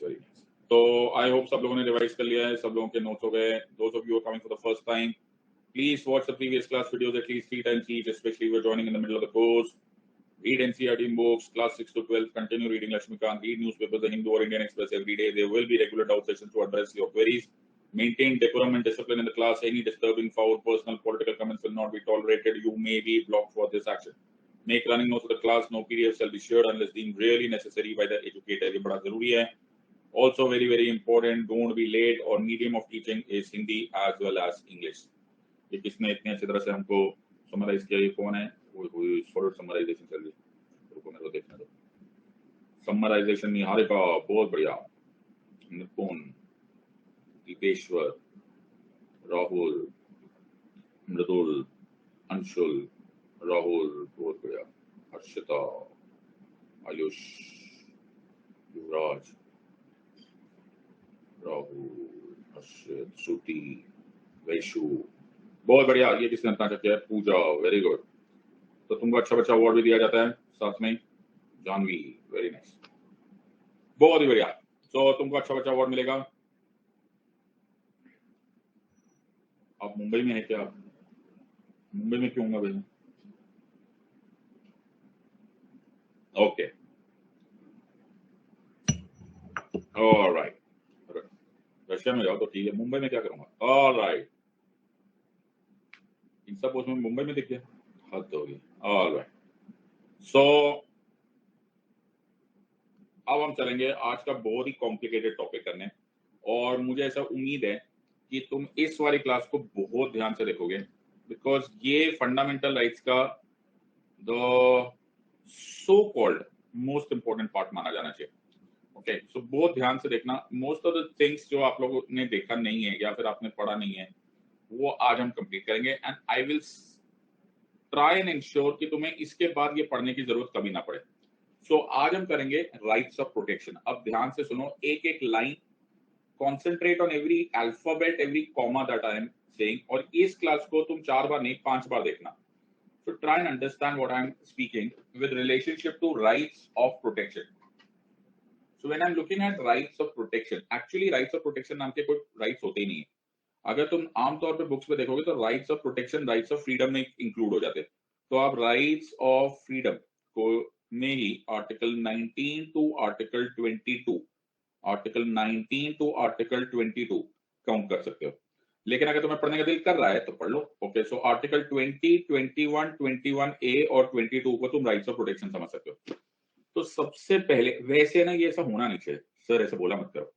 Very nice. तो I hope सब लोगों ने रिवाइज कर लिया है, सब लोगों के नोट्स हो गए। Those of you are coming for the first time, please watch the previous class videos at least 3 times each, especially if you're joining in the middle of the course. Read NCERT books, class 6 to 12, continue reading Lakshmikant, read newspapers, The Hindu or Indian Express every day. There will be regular doubt sessions to address your queries. Maintain decorum and discipline in the class. Any disturbing, foul, personal, political comments will not be tolerated. You may be blocked for this action. Make running notes of the class. No PDF shall be shared unless deemed really necessary by the educator. ये बड़ा जरूरी है. Also very very important, don't be late. और medium of teaching is Hindi as well as English. ये किसने इतने अच्छी तरह से हमको समराइज किया? ये कौन है? वो सॉलिड समराइजेशन चल रही है, रुको मेरे को देखने दो। समराइजेशन निहारिका बहुत बढ़िया, निपुण, दीपेश्वर, राहुल, मृदुल, अंशुल, राहुल बहुत बढ़िया, हर्षिता, आयुष, युवराज, राहुल, हर्षित, श्रुति, वैशु बहुत बढ़िया। ये किसने इतना किया है? पूजा, वेरी गुड। तो तुमको अच्छा बच्चा अवार्ड भी दिया जाता है साथ में। जानवी, वेरी नाइस, बहुत ही बढ़िया। तो तुमको अच्छा बच्चा अवार्ड मिलेगा। आप मुंबई में है क्या? मुंबई में क्यों होगा भाई? ओके, ऑलराइट, रशिया में जाओ तो ठीक है, मुंबई में क्या करूंगा? ऑलराइट, इन सब पोस्ट में मुंबई में देखिए, हद हो गई। ऑलराइट, सो अब हम चलेंगे आज का बहुत ही कॉम्प्लिकेटेड टॉपिक करने, और मुझे ऐसा उम्मीद है कि तुम इस वाली क्लास को बहुत ध्यान से देखोगे, बिकॉज ये फंडामेंटल राइट्स का the so called most important part माना जाना चाहिए। ओके, सो बहुत ध्यान से देखना। मोस्ट ऑफ द थिंग्स जो आप लोगों ने देखा नहीं है या फिर आपने पढ़ा नहीं है, वो आज हम कंप्लीट करेंगे, and I will try and ensure कि तुम्हें इसके बाद ये पढ़ने की जरूरत कभी ना पड़े। सो आज हम करेंगे राइट्स ऑफ प्रोटेक्शन। अब ध्यान से सुनो, एक एक line, concentrate on every alphabet, every comma that I am saying, और इस क्लास को तुम 4 बार नहीं 5 बार देखना। So try and understand what I am speaking with relationship to rights of protection. So when I am looking at rights of protection, actually rights of protection नाम के कोई राइट्स होते ही नहीं है। अगर तुम आमतौर पे बुक्स में देखोगे तो rights of protection rights of freedom में इंक्लूड हो जाते हैं। तो आप राइट्स ऑफ फ्रीडम को में ही article 19 to article 22, article 19 to article 22 count कर सकते हो। लेकिन अगर तुम्हें पढ़ने का दिल कर रहा है तो पढ़ लो। ओके, सो आर्टिकल 20, 21, 21A और 22 को तुम राइट्स ऑफ प्रोटेक्शन समझ सकते हो। तो सबसे पहले, वैसे ना ये ऐसा होना नहीं चाहिए, सर ऐसे बोला मत करो।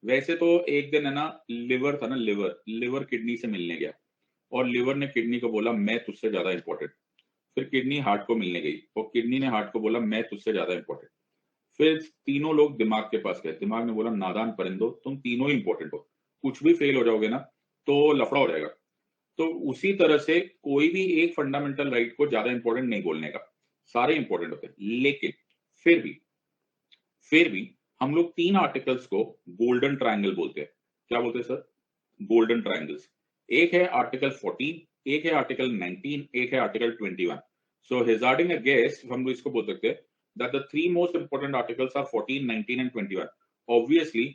वैसे तो एक दिन है ना, लिवर था ना, लिवर किडनी से मिलने गया, और लिवर ने किडनी को बोला मैं तुझसे ज्यादा इंपॉर्टेंट। फिर किडनी हार्ट को मिलने गई, और किडनी ने हार्ट को बोला मैं तुझसे ज्यादा इंपॉर्टेंट। फिर तीनों लोग दिमाग के पास गए, दिमाग ने बोला नादान परिंदो, तुम तीनों ही इंपॉर्टेंट हो, कुछ भी फेल हो जाओगे ना तो लफड़ा हो जाएगा। तो उसी तरह से कोई भी एक फंडामेंटल राइट को ज्यादा इंपॉर्टेंट नहीं बोलने का, सारे इंपॉर्टेंट होते हैं। लेकिन फिर भी हम लोग 3 आर्टिकल्स को गोल्डन ट्रायंगल बोलते हैं। क्या बोलते हैं सर? Golden triangles. एक है आर्टिकल 14, एक है आर्टिकल 19, एक है आर्टिकल 21। सो हैजार्डिंग अ गेस हम लोग इसको बोल सकते हैं that the 3 most important articles are 14, 19 and 21. Obviously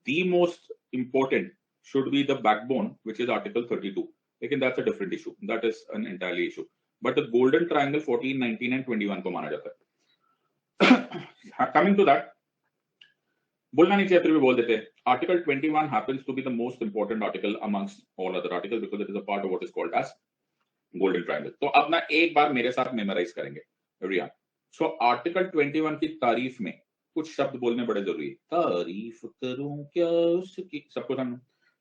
the most important should be the backbone, which is article 32. लेकिन that's a different issue, that is an entirely issue, but the golden triangle 14, 19 and 21 को माना जाता है। Coming to that, बोलना नहीं चाहिए फिर भी बोल देते हैं। Article 21 happens to be the most important article amongst all other articles because it is a part of what is called as golden triangle. तो अब ना एक बार मेरे साथ मेमोराइज करेंगे everyone. सो आर्टिकल 21 की तारीफ में कुछ शब्द बोलने बड़े जरूरी है। तारीफ करूं क्या उसकी, सबको समझ।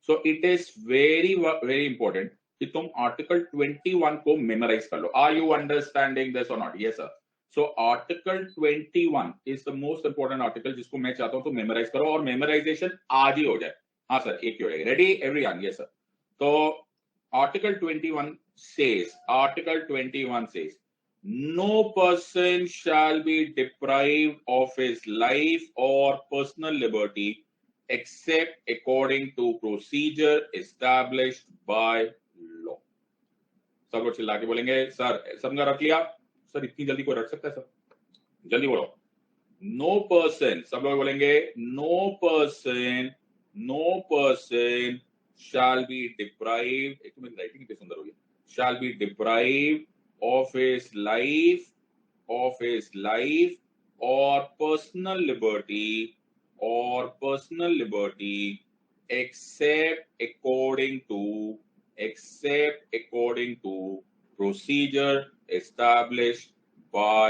सो it is very very important कि तुम आर्टिकल 21 को मेमोराइज कर लो। आर यू अंडरस्टैंडिंग दिस और not? Yes sir. So article 21 is the most important article जिसको मैं चाहता हूं तो मेमोराइज करो, और मेमोराइजेशन आज ही हो जाए। हाँ सर, एक ही हो जाएगा। Ready everyone? Yes sir. तो article 21 says, article 21 says, no person shall be deprived of his life or personal liberty except according to procedure established by law. सब लोग चिल्ला के बोलेंगे सर, समझा? रख लिया सर? इतनी जल्दी कोई रख सकता है सर? जल्दी बोलो। नो पर्सन, सब लोग बोलेंगे no person shall be deprived, एक तो मेरी राइटिंग कितनी सुंदर होगी, shall be deprived of his life or personal liberty except according to procedure established by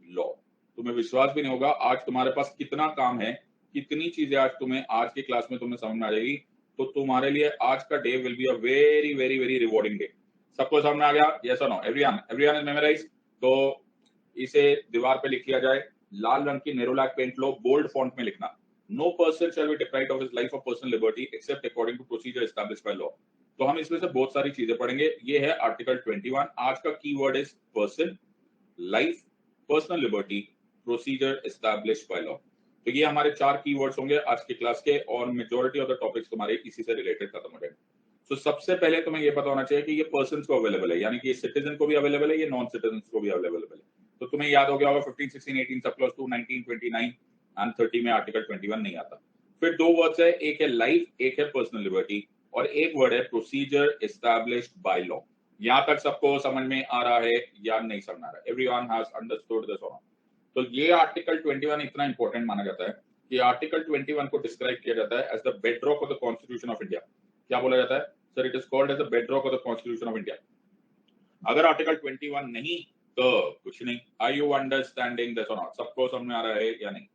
law। तुम्हें विश्वास भी नहीं होगा आज तुम्हारे पास कितना काम है, कितनी चीजें आज तुम्हें आज की क्लास में तुम्हें समझ में आ जाएगी। तो तुम्हारे लिए आज का day will be a very very very rewarding day. सबको समझ में आ गया? यस और नो? Everyone is memorise? तो इसे दीवार पे लिख लिया जाए, लाल रंग की नेरोलैक पेंट लो, बोल्ड फॉन्ट में लिखना, no person shall be deprived of his life और personal liberty except according to procedure established by law. तो हम इसमें से बहुत सारी चीजें पढ़ेंगे। ये है आर्टिकल 21। आज का keyword is person, life, personal liberty, procedure established by law. तो ये हमारे 4 कीवर्ड्स होंगे आज की क्लास के, और मेजॉरिटी ऑफ द टॉपिक्स तुम्हारे इसी से रिलेटेड खत्म हो जाएंगे। तो सबसे पहले तुम्हें ये पता होना चाहिए कि ये पर्सन को अवेलेबल है, यानी कि ये सिटीजन को भी अवेलेबल है, ये नॉन सिटीजन को भी अवेलेबल है। तो तुम्हें याद हो गया होगा 15, 16, 18 सब क्लॉज 2, 19, 29 एंड 30 में आर्टिकल 21 नहीं आता। फिर 2 वर्ड्स है, एक है लाइफ, एक है पर्सनल लिबर्टी, और एक वर्ड है प्रोसीजर एस्टैब्लिश्ड बाय लॉ। यहां तक सबको समझ में आ रहा है या नहीं समझ आ रहा है? एवरीवन हैज अंडरस्टूड दिस और? तो ये आर्टिकल 21 इतना इंपॉर्टेंट माना जाता है कि आर्टिकल 21 को डिस्क्राइब किया जाता है as the bedrock of the constitution of India. क्या बोला जाता है sir? It is called as the bedrock of the constitution of India. अगर आर्टिकल 21 नहीं तो कुछ नहीं। आर यू अंडरस्टैंडिंग दिस और नॉट? सबको समझ में आ रहा है या नहीं?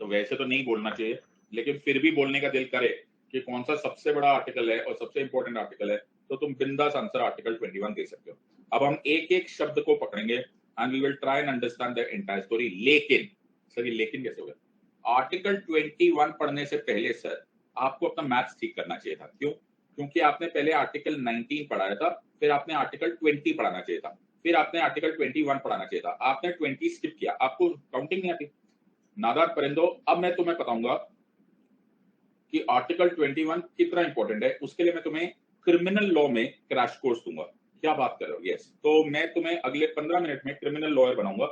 तो वैसे तो नहीं बोलना चाहिए, लेकिन फिर भी बोलने का दिल करे कि कौन सा सबसे बड़ा आर्टिकल है और सबसे इंपॉर्टेंट आर्टिकल है, तो तुम बिंदास आंसर आर्टिकल 21 दे सकते हो। अब हम एक एक शब्द को पकड़ेंगे and we will try and understand the entire story. लेकिन सर ये लेकिन कैसे हो गया? आर्टिकल 21 पढ़ने से पहले सर आपको अपना मैथ्स ठीक करना चाहिए था। क्यों? क्योंकि आपने पहले आर्टिकल 19 पढ़ाया था, फिर आपने आर्टिकल 20 पढ़ाना चाहिए था, फिर आपने आर्टिकल 21 पढ़ाना चाहिए था। आपने 20 स्किप किया, आपको काउंटिंग नहीं आती। नादान परिंदो, अब मैं तुम्हें बताऊंगा कि आर्टिकल 21 कितना इंपॉर्टेंट है। उसके लिए मैं तुम्हें क्रिमिनल लॉ में क्रैश कोर्स दूंगा। क्या बात कर रहे हो? यस। तो मैं तुम्हें अगले 15 मिनट में क्रिमिनल लॉयर बनाऊंगा।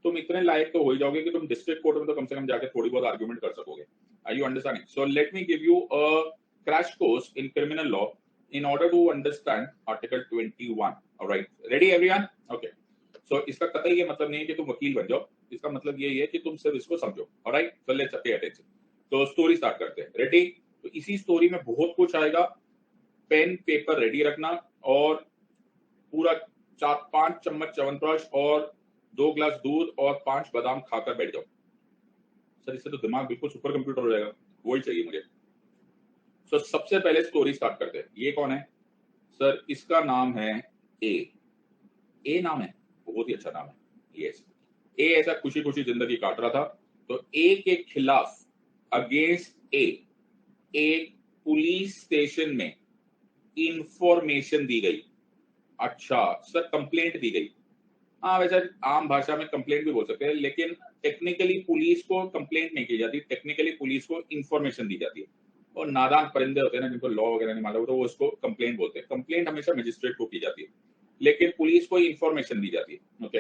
तुम इतने लायक तो हो ही जाओगे कि तुम डिस्ट्रिक्ट कोर्ट में तो कम से कम जाके थोड़ी बहुत आर्गुमेंट कर सकोगे। Are you understanding? So let me give you a crash course in criminal law in order to understand article 21. all right, ready everyone? okay, so इसका कतई ये मतलब नहीं है कि तुम वकील बन जाओ, इसका मतलब यही है कि तुम सिर्फ इसको समझो। all right, so let's pay attention. तो स्टोरी स्टार्ट करते हैं। रेडी? तो इसी स्टोरी में बहुत कुछ आएगा। पेन पेपर रेडी रखना और पूरा 4-5 चम्मच च्यवनप्राश और 2 ग्लास दूध और 5 बादाम खाकर बैठ जाओ। सर इससे तो दिमाग बिल्कुल सुपर कंप्यूटर हो जाएगा, वही चाहिए मुझे। तो सबसे पहले स्टोरी स्टार्ट करते हैं। ये कौन है सर? इसका नाम है ए नाम है, बहुत ही अच्छा नाम है। यस, ए ऐसा खुशी खुशी जिंदगी काट रहा था। तो ए के खिलाफ अगेंस्ट ए एक पुलिस स्टेशन में इंफॉर्मेशन दी गई। अच्छा सर, कंप्लेंट दी गई। हाँ, वैसे आम भाषा में कंप्लेंट भी बोल सकते हैं, लेकिन टेक्निकली पुलिस को कंप्लेंट नहीं की जाती, टेक्निकली पुलिस को इंफॉर्मेशन दी जाती है। और नादान परिंदे होते हैं ना, जिनको लॉ वगैरह नहीं मालूम, तो वो उसको कंप्लेंट बोलते हैं। कंप्लेंट हमेशा मजिस्ट्रेट को की जाती है, लेकिन पुलिस को इंफॉर्मेशन दी जाती है। Okay,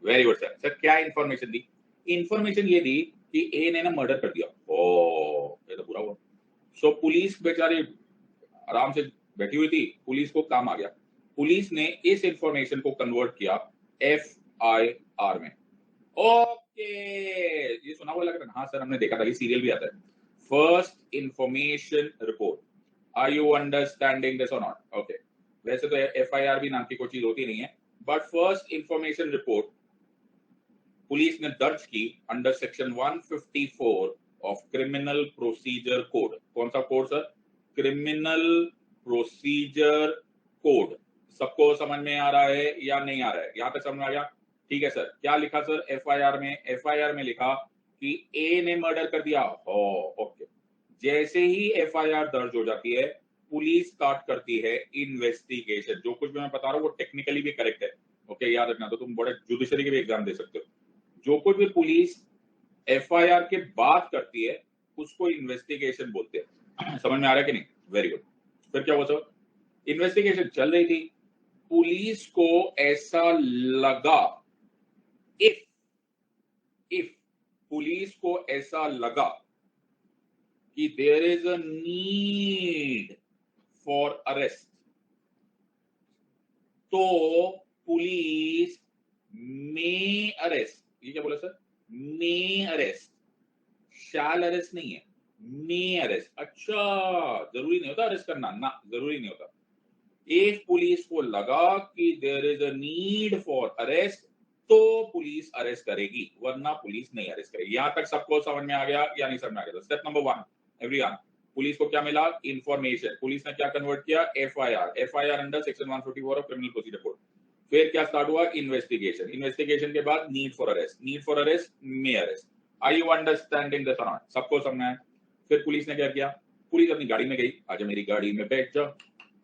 very good sir. Sir क्या इंफॉर्मेशन दी? इंफॉर्मेशन ये दी कि ए ने ना मर्डर कर दिया। ओ, ये तो बुरा हुआ। सो पुलिस बेचारी आराम से बैठी हुई थी, पुलिस को काम आ गया। पुलिस ने इस इंफॉर्मेशन को कन्वर्ट किया FIR में। ओके, ये सुना हुआ लग रहा है? हाँ सर, हमने देखा था, ये सीरियल भी आता है। First information report. Are you understanding this और नॉट? ओके, वैसे तो FIR भी नाम की कोई चीज होती नहीं है, but first information report police ने दर्ज की under section 154 of criminal procedure code. कौन सा code sir? Criminal procedure code. सबको समझ में आ रहा है या नहीं आ रहा है? यहां तक समझ में आ गया? ठीक है सर। क्या लिखा सर FIR में? FIR में लिखा कि ए ने मर्डर कर दिया। ओके, जैसे ही FIR दर्ज हो जाती है, पुलिस स्टार्ट करती है इन्वेस्टिगेशन। जो कुछ भी मैं बता रहा हूँ वो टेक्निकली भी करेक्ट है। ओके, याद रखना। तो तुम बड़े जुडिशरी के भी एग्जाम दे सकते हो। जो कुछ भी पुलिस FIR के बाद करती है उसको इन्वेस्टिगेशन बोलते हैं। समझ में आ रहा है कि नहीं? Very good. फिर क्या हुआ सर? इन्वेस्टिगेशन चल रही थी। पुलिस को ऐसा लगा इफ इफ पुलिस को ऐसा लगा कि there is a need for arrest, तो पुलिस मे अरेस्ट, ये क्या बोला sir, may arrest, shall arrest नहीं है, मे अरेस्ट। अच्छा, जरूरी नहीं होता अरेस्ट करना ना, जरूरी नहीं होता। इफ पुलिस को लगा कि there is a need for arrest, तो पुलिस अरेस्ट करेगी, वरना पुलिस नहीं अरेस्ट करेगी। यहां तक सबको समझ में आ गया या नहीं समझ में आ गया? स्टेप नंबर 1, एवरीवन, पुलिस को क्या मिला? इंफॉर्मेशन। पुलिस ने क्या कन्वर्ट किया? FIR. FIR under section 144 of criminal procedure code. फिर क्या स्टार्ट हुआ? इन्वेस्टिगेशन। इन्वेस्टिगेशन के बाद need for arrest. Need for arrest, may arrest. Are you understanding this और नॉट? सबको समझना है। फिर पुलिस ने क्या किया? पुलिस अपनी गाड़ी में गई, आजा मेरी गाड़ी में बैठ जाओ,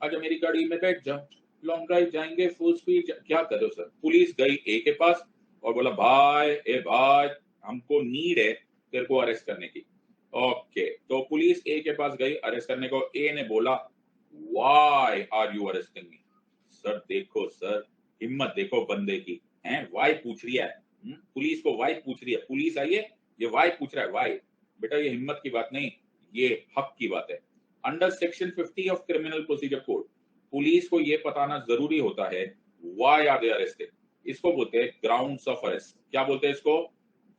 आजा मेरी गाड़ी में बैठ जाओ, लॉन्ग ड्राइव जाएंगे, फुल स्पीड। क्या कर रहे हो सर? पुलिस गई ए के पास और बोला भाई, ए भाई, हमको नीड है तेरे को अरेस्ट करने की। ओके, तो पुलिस ए के पास गई अरेस्ट करने को। ए ने बोला why are you arresting me? Sir देखो सर, हिम्मत देखो बंदे की, हैं वाई पूछ रही है। पुलिस को वाई पूछ रही है। पुलिस आई है, ये वाई पूछ रहा है। वाई बेटा, ये हिम्मत की बात नहीं, ये हक की बात है। Under section 50 of criminal procedure code police को ये बताना जरूरी होता है व्हाई आर दे अरेस्टेड। इसको बोलते हैं ग्राउंड्स ऑफ अरेस्ट। क्या बोलते हैं इसको?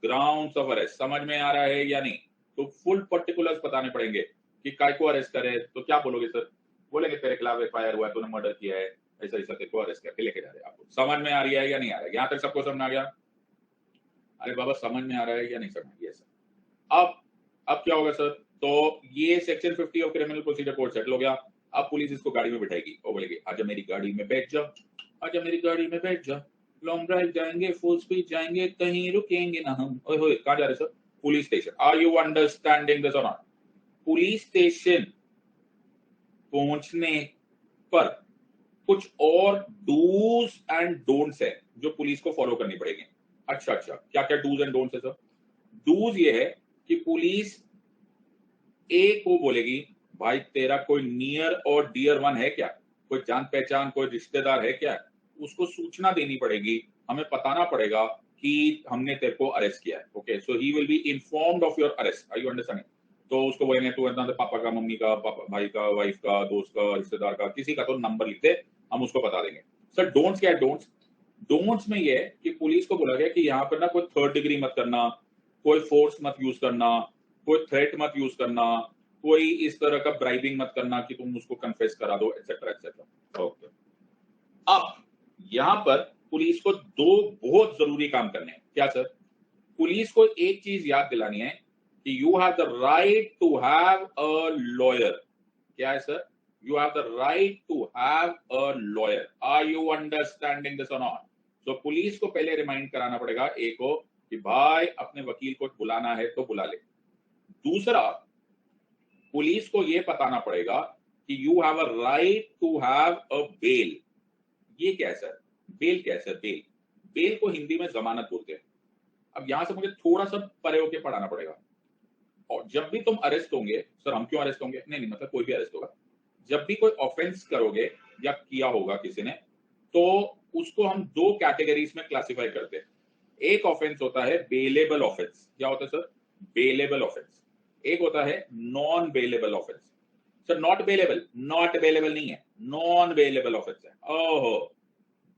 Grounds of arrest. समझ में आ रहा है या नहीं? तो फुल पर्टिकुलर्स बताने पड़ेंगे कि काय को अरेस्ट करे। तो क्या बोलोगे सर? बोलेंगे तेरे खिलाफ एफआईआर हुआ है, तूने मर्डर किया है, ऐसा ऐसा, तेरे को अरेस्ट करके लेके जा रहे हैं। आपको समझ में आ रही है या नहीं आ रहा है? यहां तक सबको समझ में आ गया? अरे बाबा, समझ में आ रहा है या नहीं समझ में? यस। अब क्या होगा सर? तो ये section 50 of criminal procedure code settle हो गया। अब पुलिस इसको गाड़ी में बिठाएगी और बोलेगी आजा मेरी गाड़ी में बैठ जाओ, आजा मेरी गाड़ी में बैठ जाओ, लॉन्ग ड्राइव जाएंगे, फुल स्पीड जाएंगे, कहीं रुकेंगे ना हम। ओए होए, कहां जा रहे sir? Police station. Are you understanding this और नॉट? पुलिस स्टेशन पहुंचने पर कुछ और डूज एंड डोंट्स है जो पुलिस को फॉलो करनी पड़ेगी। अच्छा, क्या क्या डूज एंड डोंट्स है सर? डूज ये है कि पुलिस ए को बोलेगी भाई तेरा कोई नियर और डियर वन है क्या, कोई जान पहचान, कोई रिश्तेदार है क्या? उसको सूचना देनी पड़ेगी, हमें बताना पड़ेगा कि हमने तेरे को अरेस्ट किया है। Okay, so he will be informed of your arrest. Are you understanding? तो उसको बोलेंगे तू इतना पापा का, मम्मी का, पापा, भाई का, वाइफ का, दोस्त का, रिश्तेदार का, किसी का तो नंबर लिख दे, हम उसको बता देंगे। सर डोंट्स क्या है? डोंट्स, डोंट्स में ये है कि पुलिस को बोला गया कि यहाँ पर ना कोई थर्ड डिग्री मत करना, कोई फोर्स मत यूज करना, कोई थ्रेट मत यूज करना, कोई इस तरह का ब्राइबिंग मत करना कि तुम उसको कन्फेस करा दो, एक्सेट्रा एक्सेट्रा। ओके, अब यहां पर पुलिस को दो बहुत जरूरी काम करने हैं। क्या सर? पुलिस को एक चीज याद दिलानी है कि you have the right to have a lawyer. क्या है sir? You have the right to have a lawyer. Are you understanding this और नॉट? तो पुलिस को पहले रिमाइंड कराना पड़ेगा ए को कि भाई अपने वकील को बुलाना है तो बुला ले। दूसरा, पुलिस को यह बताना पड़ेगा कि you have a right to have a bail. ये क्या है सर? बेल क्या है सर? बेल, बेल को हिंदी में जमानत बोलते हैं। अब यहां से मुझे थोड़ा सा परे होके पढ़ाना पड़ेगा। और जब भी तुम अरेस्ट होंगे, सर हम क्यों अरेस्ट होंगे? नहीं, मतलब कोई भी अरेस्ट होगा, जब भी कोई ऑफेंस करोगे या किया होगा किसी ने, तो उसको हम दो कैटेगरीज में क्लासिफाई करते हैं। एक ऑफेंस होता है बेलेबल ऑफेंस। क्या होता है सर? Bailable offence. एक होता है non bailable offence. Sir not bailable, not bailable नहीं है, नॉन बेलेबल ऑफेंस है। ओहो,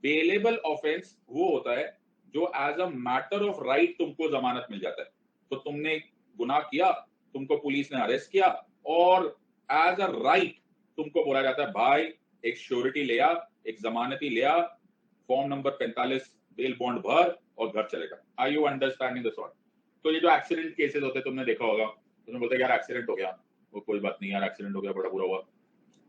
बेलेबल ऑफेंस वो होता है जो as a matter of right तुमको जमानत मिल जाता है। तो तुमने गुनाह किया, तुमको पुलिस ने अरेस्ट किया, और एज अ राइट तुमको बोला जाता है भाई एक श्योरिटी ले आ, एक जमानती ले आ, फॉर्म नंबर 45 बेल बॉन्ड भर और घर चलेगा। Are you understanding this? तो ये जो एक्सीडेंट केसेस होते हैं तुमने देखा होगा, तुमने बोलते यार एक्सीडेंट हो गया, वो कोई बात नहीं यार, एक्सीडेंट हो गया, बड़ा बुरा हुआ।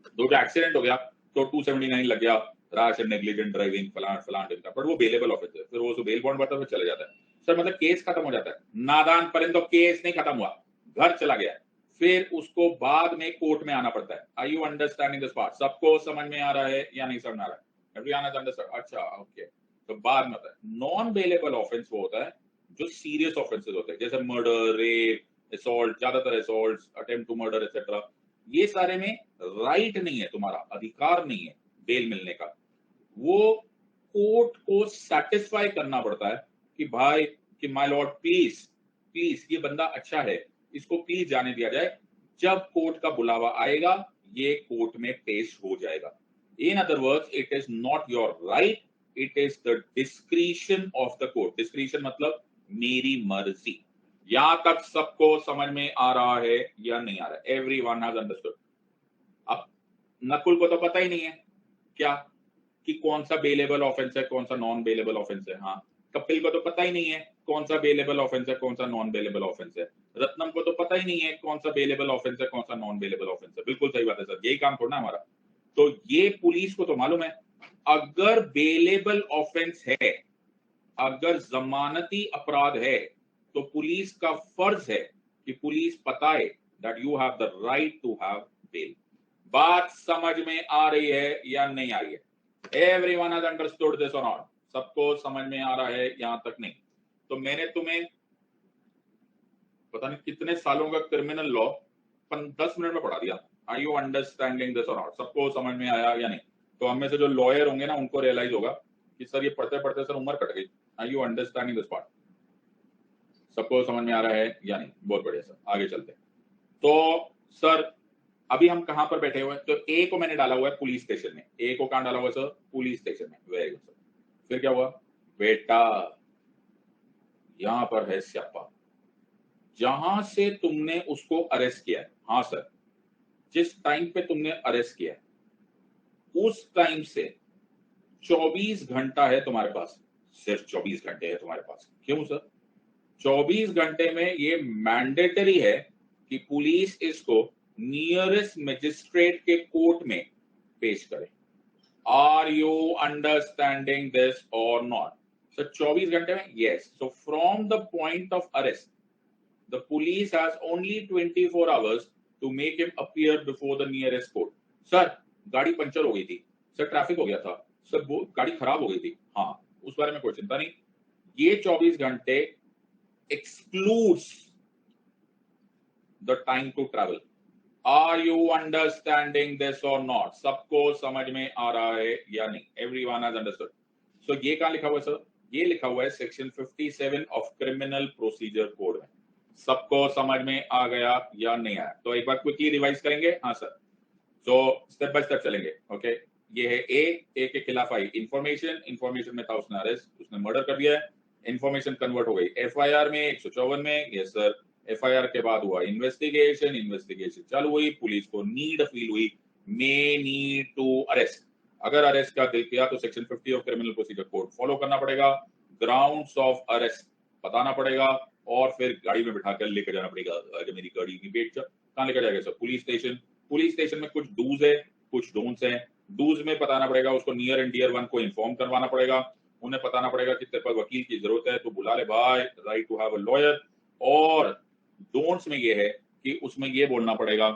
दो जो एक्सीडेंट हो गया तो 279 लग गया, रैश एंड नेग्लिजेंट ड्राइविंग, फलान फलान, बट वो बेलेबल ऑफेंस है, फिर वो बेल बॉन्ड भरता है, फिर चले जाता है। सर मतलब केस खत्म हो जाता है? नादान परिंदो, केस नहीं खत्म हुआ, घर चला गया, फिर उसको बाद में कोर्ट में आना पड़ता है। Are you understanding this part? सबको समझ में आ रहा है या नहीं समझ में आ रहा है? Everyone has understood? अच्छा, ओके। तो बाद में होता है नॉन बेलेबल ऑफेंस, वो होता है जो सीरियस ऑफेंसेस होते हैं, जैसे मर्डर, रेप, असॉल्ट, ज्यादातर assault, attempt to murder etcetera. ये सारे में राइट नहीं है, तुम्हारा अधिकार नहीं है बेल मिलने का। वो कोर्ट को सेटिस्फाई करना पड़ता है कि भाई कि माय लॉर्ड प्लीज प्लीज ये बंदा अच्छा है, इसको प्लीज जाने दिया जाए। जब कोर्ट का बुलावा आएगा ये कोर्ट में पेश हो जाएगा। इन other words, it is not your right, it is the discretion of the court. Discretion मतलब मेरी मर्जी। यहां तक सबको समझ में आ रहा है या नहीं आ रहा है? Everyone has understood. अब नकुल को तो पता ही नहीं है क्या कि कौन सा बेलेबल ऑफेंस है, कौन सा नॉन बेलेबल ऑफेंस है। हाँ, कपिल को तो पता ही नहीं है कौन सा बेलेबल ऑफेंस है, कौन सा नॉन बेलेबल ऑफेंस है। रत्नम को तो पता ही नहीं है कौन सा बेलेबल ऑफेंस है, कौन सा नॉन बेलेबल ऑफेंस है। बिल्कुल सही बात है सर, यही काम थोड़ा ना हमारा। तो ये पुलिस को तो मालूम है, अगर बेलेबल ऑफेंस है, अगर जमानती अपराध है, तो पुलिस का फर्ज है कि पुलिस बताए that you have the right to have bail. बात समझ में आ रही है या नहीं आ रही है? एवरीवन हैज अंडरस्टूड दिस और नॉट? सबको समझ में आ रहा है यहां तक नहीं? तो मैंने तुम्हें पता नहीं कितने सालों का क्रिमिनल लॉ 10 मिनट में पढ़ा दिया। आर यू अंडरस्टैंडिंग दिस और नॉट? सबको समझ में आया या नहीं? तो हम में से जो लॉयर होंगे ना, उनको रियलाइज होगा कि सर ये पढ़ते पढ़ते सर उम्र कट गई। Are you understanding this part? सबको समझ में आ रहा है या नहीं? बहुत बढ़िया सर, आगे चलते हैं। तो सर अभी हम कहां पर बैठे हुए हैं? तो ए को मैंने डाला हुआ है पुलिस स्टेशन में। ए को कहां डाला हुआ है सर? पुलिस स्टेशन में। Very good sir. फिर क्या हुआ बेटा? यहां पर है स्यापा, जहां से तुमने उसको अरेस्ट किया है। हाँ सर, जिस टाइम पे तुमने अरेस्ट किया है उस टाइम से 24 घंटा है तुम्हारे पास। सिर्फ 24 घंटे है तुम्हारे पास। क्यों सर? 24 घंटे में ये मैंडेटरी है कि पुलिस इसको नियरेस्ट मजिस्ट्रेट के कोर्ट में पेश करे। आर यू अंडरस्टैंडिंग दिस और नॉट? सर 24 घंटे में? Yes. So from the point of arrest the police has only 24 hours to make him appear before the nearest court. Sir गाड़ी puncture हो गई थी सर, ट्रैफिक हो गया था सर, वो गाड़ी खराब हो गई थी। हाँ, उस बारे में कोई चिंता नहीं। ये 24 घंटे excludes the time to travel. Are you understanding this or not? सबको समझ में आ रहा है या नहीं? Everyone has understood. So ये कहाँ लिखा हुआ है सर? ये लिखा हुआ है section 57 of criminal procedure code में। सबको समझ में आ गया या नहीं आया? तो एक बार क्विकली रिवाइज करेंगे। हाँ सर, तो स्टेप बाय स्टेप चलेंगे। ओके, ये है ए के खिलाफ आई इंफॉर्मेशन में था उसने अरेस्ट, उसने मर्डर कर दिया है। इंफॉर्मेशन कन्वर्ट हो गई एफआईआर में 154 में। यस सर, एफआईआर के बाद हुआ इन्वेस्टिगेशन चालू हुई, पुलिस को नीड फील हुई, मे नीड टू अरेस्ट। अगर अरेस्ट का दिल किया तो section 50 of criminal procedure code follow करना पड़ेगा, ग्राउंड्स ऑफ अरेस्ट बताना पड़ेगा, और फिर गाड़ी में बिठाकर लेकर जाना पड़ेगा। अगर मेरी गाड़ी की वेट कहाँ लेकर जाएगा sir? Police station. Police station में कुछ डूज है, कुछ डोंट्स हैं। डूज में बताना पड़ेगा उसको नियर एंड डियर वन को इन्फॉर्म करवाना पड़ेगा, उन्हें बताना पड़ेगा कि तेरे पर वकील की जरूरत है तो बुला ले भाई, right to have a lawyer. और डोंट्स में ये है कि उसमें ये बोलना पड़ेगा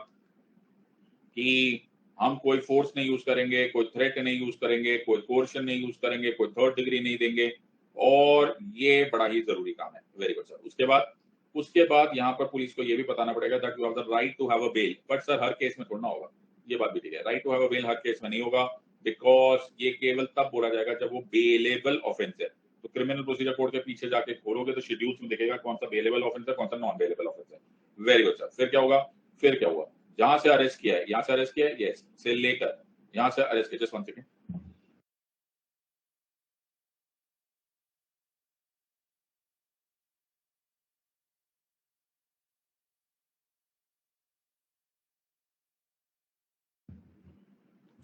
कि हम कोई फोर्स नहीं यूज करेंगे, कोई थ्रेट नहीं यूज करेंगे, कोई कोर्शन नहीं यूज करेंगे, कोई थर्ड डिग्री नहीं देंगे, और ये बड़ा ही जरूरी काम है। Very good sir. उसके बाद यहाँ पर पुलिस को ये भी बताना पड़ेगा that you have the right to have a bail. But sir हर केस में थोड़ा ना होगा, ये बात भी ठीक है। Right to have a bail हर केस में नहीं होगा, बिकॉज ये केवल तब बोला जाएगा जब वो बेलेबल ऑफेंस है। तो क्रिमिनल प्रोसीजर कोड के पीछे जाके खोलोगे तो शेड्यूल्स में दिखेगा कौन सा बेलेबल ऑफेंस है, कौन सा नॉन बेलेबल ऑफेंस है। Very good sir. फिर क्या होगा? फिर क्या हुआ? जहां से अरेस्ट किया है, यहां से अरेस्ट किया है, यस, से लेकर यहां से अरेस्ट किया। Just 1 second.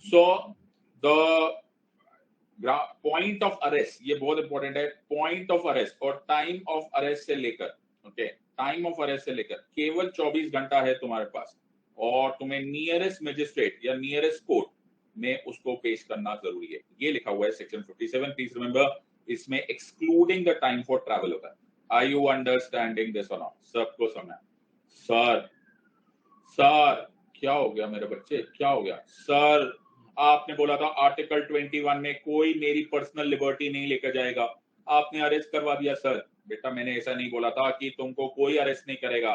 So the point of arrest, ये बहुत इंपॉर्टेंट है। पॉइंट ऑफ अरेस्ट और टाइम ऑफ अरेस्ट से लेकर, ओके, टाइम ऑफ अरेस्ट से लेकर केवल 24 घंटा है तुम्हारे पास, और तुम्हें नियरेस्ट मजिस्ट्रेट या नियरेस्ट कोर्ट में उसको पेश करना जरूरी है। ये लिखा हुआ है सेक्शन 57। प्लीज रिमेंबर, इसमें excluding the time for travel होता है। आर यू अंडरस्टैंडिंग दिस और नॉट? सबको समझना। सर सर क्या हो गया मेरे बच्चे, क्या हो गया सर? आपने बोला था आर्टिकल 21 में कोई मेरी पर्सनल लिबर्टी नहीं लेकर जाएगा, आपने अरेस्ट करवा दिया। सर बेटा, मैंने ऐसा नहीं बोला था कि तुमको कोई अरेस्ट नहीं करेगा,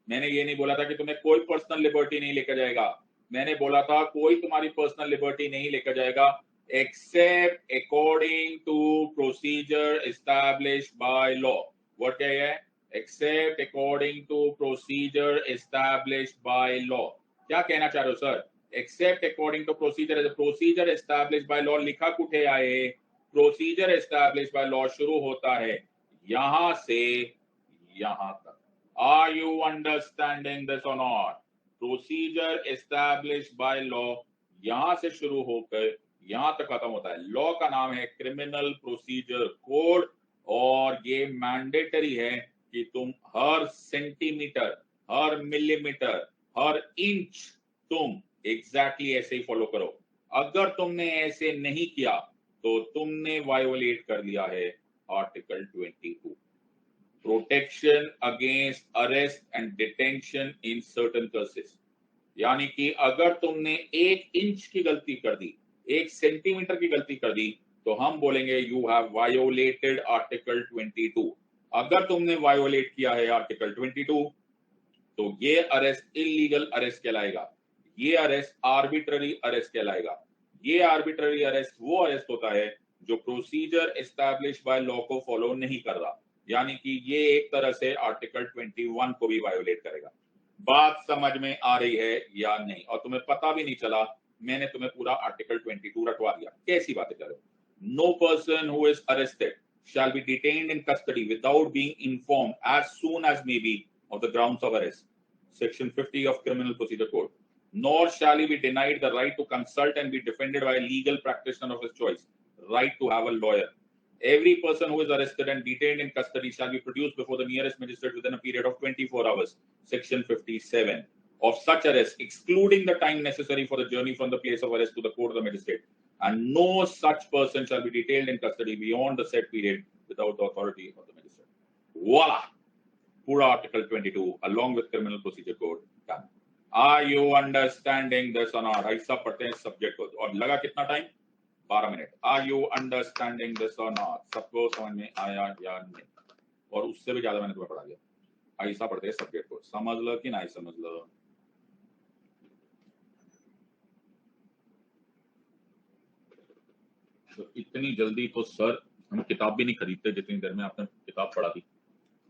मैंने ये नहीं बोला था कि तुम्हें कोई पर्सनल लिबर्टी नहीं लेकर जाएगा, मैंने बोला था कोई तुम्हारी पर्सनल लिबर्टी नहीं लेकर जाएगा except according to procedure established by law. Word क्या है? Except according to procedure established by law. क्या कहना चाह रहे हो sir? Except according to procedure established by law लिखा कुठे आहे? प्रोसीजर एस्टैब्लिश्ड बाय लॉ शुरू होता है यहां से यहां तक। आर यू अंडरस्टैंडिंग दिस और not? Procedure established by law यहां से शुरू होकर यहां तक खत्म होता है। लॉ का नाम है क्रिमिनल प्रोसीजर कोड, और ये मैंडेटरी है कि तुम हर सेंटीमीटर, हर मिलीमीटर, हर इंच तुम एग्जैक्टली ऐसे ही फॉलो करो। अगर तुमने ऐसे नहीं किया तो तुमने वायोलेट कर लिया है article 22, protection against arrest and detention in certain cases. यानी कि अगर तुमने 1 इंच की गलती कर दी, 1 सेंटीमीटर की गलती कर दी, तो हम बोलेंगे यू हैव वायोलेटेड आर्टिकल 22। अगर तुमने वायोलेट किया है आर्टिकल 22 तो ये अरेस्ट इलीगल अरेस्ट कहलाएगा, ये अरेस्ट आर्बिट्ररी अरेस्ट कहलाएगा। ये आर्बिट्ररी अरेस्ट वो अरेस्ट होता है जो प्रोसीजर एस्टैब्लिश बाय लॉ को फॉलो नहीं कर रहा, यानी कि ये एक तरह से आर्टिकल 21 को भी वायोलेट करेगा। बात समझ में आ रही है या नहीं? और तुम्हें पता भी नहीं चला, मैंने तुम्हें पूरा आर्टिकल 22 रटवा दिया। कैसी बातें कर रहे हो? No person who is arrested shall be detained in custody without being informed as soon as may be of the grounds of arrest, section 50 of criminal procedure code, nor shall he be denied the right to consult and be defended by a legal practitioner of his choice, right to have a lawyer. Every person who is arrested and detained in custody shall be produced before the nearest magistrate within a period of 24 hours, section 57 of such arrest, excluding the time necessary for the journey from the place of arrest to the court of the magistrate, and no such person shall be detained in custody beyond the said period without the authority of the magistrate. Voila! Pura Article 22 along with Criminal Procedure Code done. Are you understanding this or not? ऐसा पढ़ते हैं subject को, और लगा कितना time? 12 minute. Are you understanding this or not? सबको समझ में आया या नहीं? और उससे भी ज्यादा मैंने तुम्हें पढ़ा दिया। ऐसा पढ़ते हैं सब्जेक्ट को, समझ लो कि नहीं समझ लो। तो इतनी जल्दी तो सर हम किताब भी नहीं खरीदते जितनी देर में आपने किताब पढ़ा दी।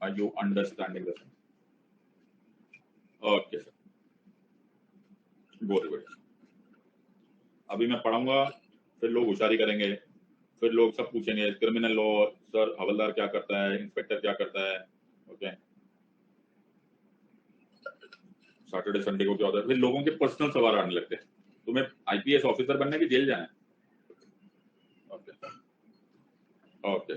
Are you understanding this? Okay sir, बहुत बढ़िया। अभी मैं पढ़ाऊंगा, फिर लोग होशियारी करेंगे, फिर लोग सब पूछेंगे क्रिमिनल लॉ सर हवलदार क्या करता है, इंस्पेक्टर क्या करता है, ओके सैटरडे संडे को क्या होता है, फिर लोगों के पर्सनल सवाल आने लगते हैं। तुम्हें आईपीएस ऑफिसर बनने की जेल जाना है? Okay okay.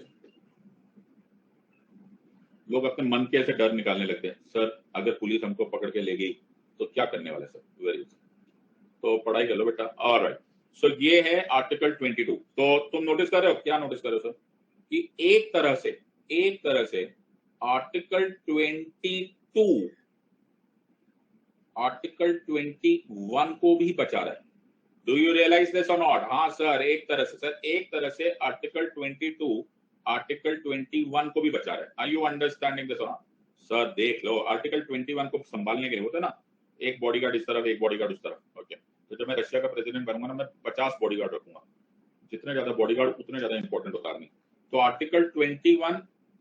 लोग अपने मन के ऐसे डर निकालने लगते हैं, सर अगर पुलिस हमको पकड़ के ले गई तो क्या करने वाले सर? वेरी, तो पढ़ाई कर लो बेटा। ऑलराइट, सो ये है आर्टिकल 22। तो तुम नोटिस कर रहे हो, क्या नोटिस कर रहे हो सर? कि एक तरह से आर्टिकल 22 आर्टिकल 21 को भी बचा रहा है। डू यू रियलाइज दिस और नॉट? हाँ सर, एक तरह से आर्टिकल 22 आर्टिकल 21 को भी बचा रहा है। आर यू अंडरस्टैंडिंग दिस और नॉट? सर देख लो, आर्टिकल 21 को संभालने के लिए होता है ना, एक बॉडीगार्ड इस तरफ, एक बॉडीगार्ड उस तरफ। ओके, तो जब मैं रशिया का प्रेसिडेंट बनूंगा ना, मैं 50 बॉडीगार्ड रखूंगा। जितने ज्यादा बॉडीगार्ड उतने ज्यादा इंपॉर्टेंट होता है। तो आर्टिकल 21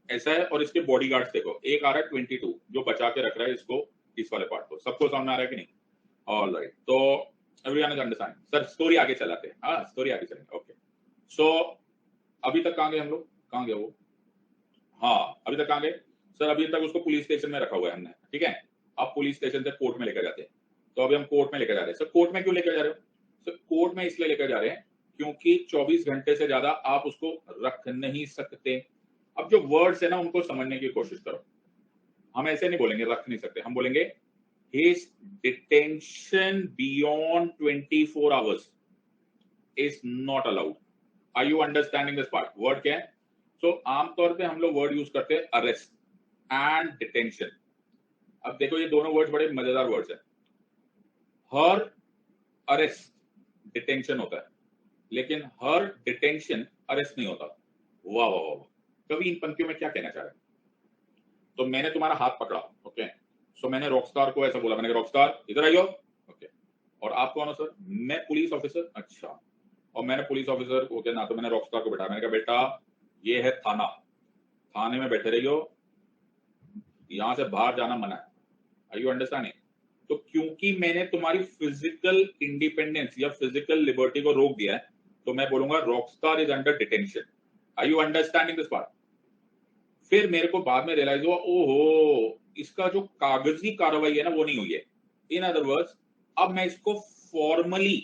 ऐसा है, और इसके बॉडीगार्ड्स देखो, एक आ रहा है 22 जो बचा के रख रहा है इसको, इस वाले पार्ट को। सबको समझ में आ रहा है कि नहीं? ऑलराइट, तो everyone is understand. Sir story आगे चलाते हैं। हाँ स्टोरी आगे चलेंगे। ओके, सो अभी तक कहाँ गए हम लोग? कहाँ गए वो? हाँ अभी तक कहाँ गए सर? अभी तक उसको पुलिस स्टेशन में रखा हुआ है हमने, ठीक है। अब पुलिस स्टेशन से कोर्ट में लेकर जाते हैं। तो अभी हम कोर्ट में लेकर जा रहे हैं। सर कोर्ट में क्यों लेकर जा रहे हो? सर कोर्ट में इसलिए लेकर जा रहे हैं क्योंकि 24 घंटे से ज्यादा आप उसको रख नहीं सकते। अब जो वर्ड्स है ना उनको समझने की कोशिश करो। हम ऐसे नहीं बोलेंगे रख नहीं सकते, हम बोलेंगे his detention beyond 24 hours is not allowed. Are you understanding this part? Word क्या है? सो आमतौर पे हम लोग वर्ड यूज करते हैं अरेस्ट एंड डिटेंशन। अब देखो ये दोनों वर्ड्स बड़े मजेदार वर्ड्स हैं। हर अरेस्ट डिटेंशन होता है, लेकिन हर डिटेंशन अरेस्ट नहीं होता। वाह वाह वाह, कभी इन पंक्तियों में क्या कहना चाह रहे हैं? तो मैंने तुम्हारा हाथ पकड़ा, ओके, सो मैंने रॉकस्टार को ऐसा बोला, मैंने कहा रॉकस्टार इधर आइयो, ओके, और आप कौन हो सर? मैं पुलिस ऑफिसर। अच्छा, और मैंने पुलिस ऑफिसर को ना, तो मैंने रॉकस्टार को बैठा, मैंने कहा बेटा ये है थाना, थाने में बैठे रहियो, यहां से बाहर जाना मना है। Are you understanding? तो क्योंकि मैंने तुम्हारी फिजिकल इंडिपेंडेंस या फिजिकल लिबर्टी को रोक दिया है, तो मैं बोलूंगा rockstar is under detention. Are you understanding this part? फिर मेरे को बाद में रियलाइज हुआ, ओहो, इसका जो कागजी कार्रवाई है ना वो नहीं हुई है। इन अदर वर्ड्स, अब मैं इसको फॉर्मली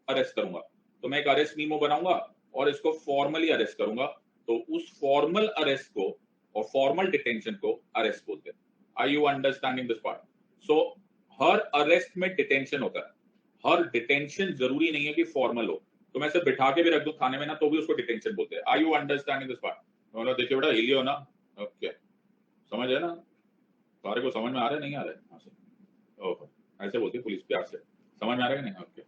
अरेस्ट करूंगा। तो मैं एक अरेस्ट मीमो बनाऊंगा और इसको फॉर्मली अरेस्ट करूंगा। तो उस फॉर्मल अरेस्ट को और फॉर्मल डिटेंशन को अरेस्ट बोलते हैं। Are you understanding this part? So हर अरेस्ट में डिटेंशन होता है, हर डिटेंशन जरूरी नहीं है कि फॉर्मल हो। तो मैं इसे बिठा के भी रख दूं थाने में ना, तो भी उसको डिटेंशन बोलते हैं। Are you understanding this part? मतलब देखिए बेटा, हिलियो ना। ओके, समझ है ना? सारे को समझ में आ रहा है, नहीं आ रहा है? हाँ सर, ओहो, ऐसे बोलते हैं पुलिस प्यार से। समझ में आ रहा है कि नहीं? ओके,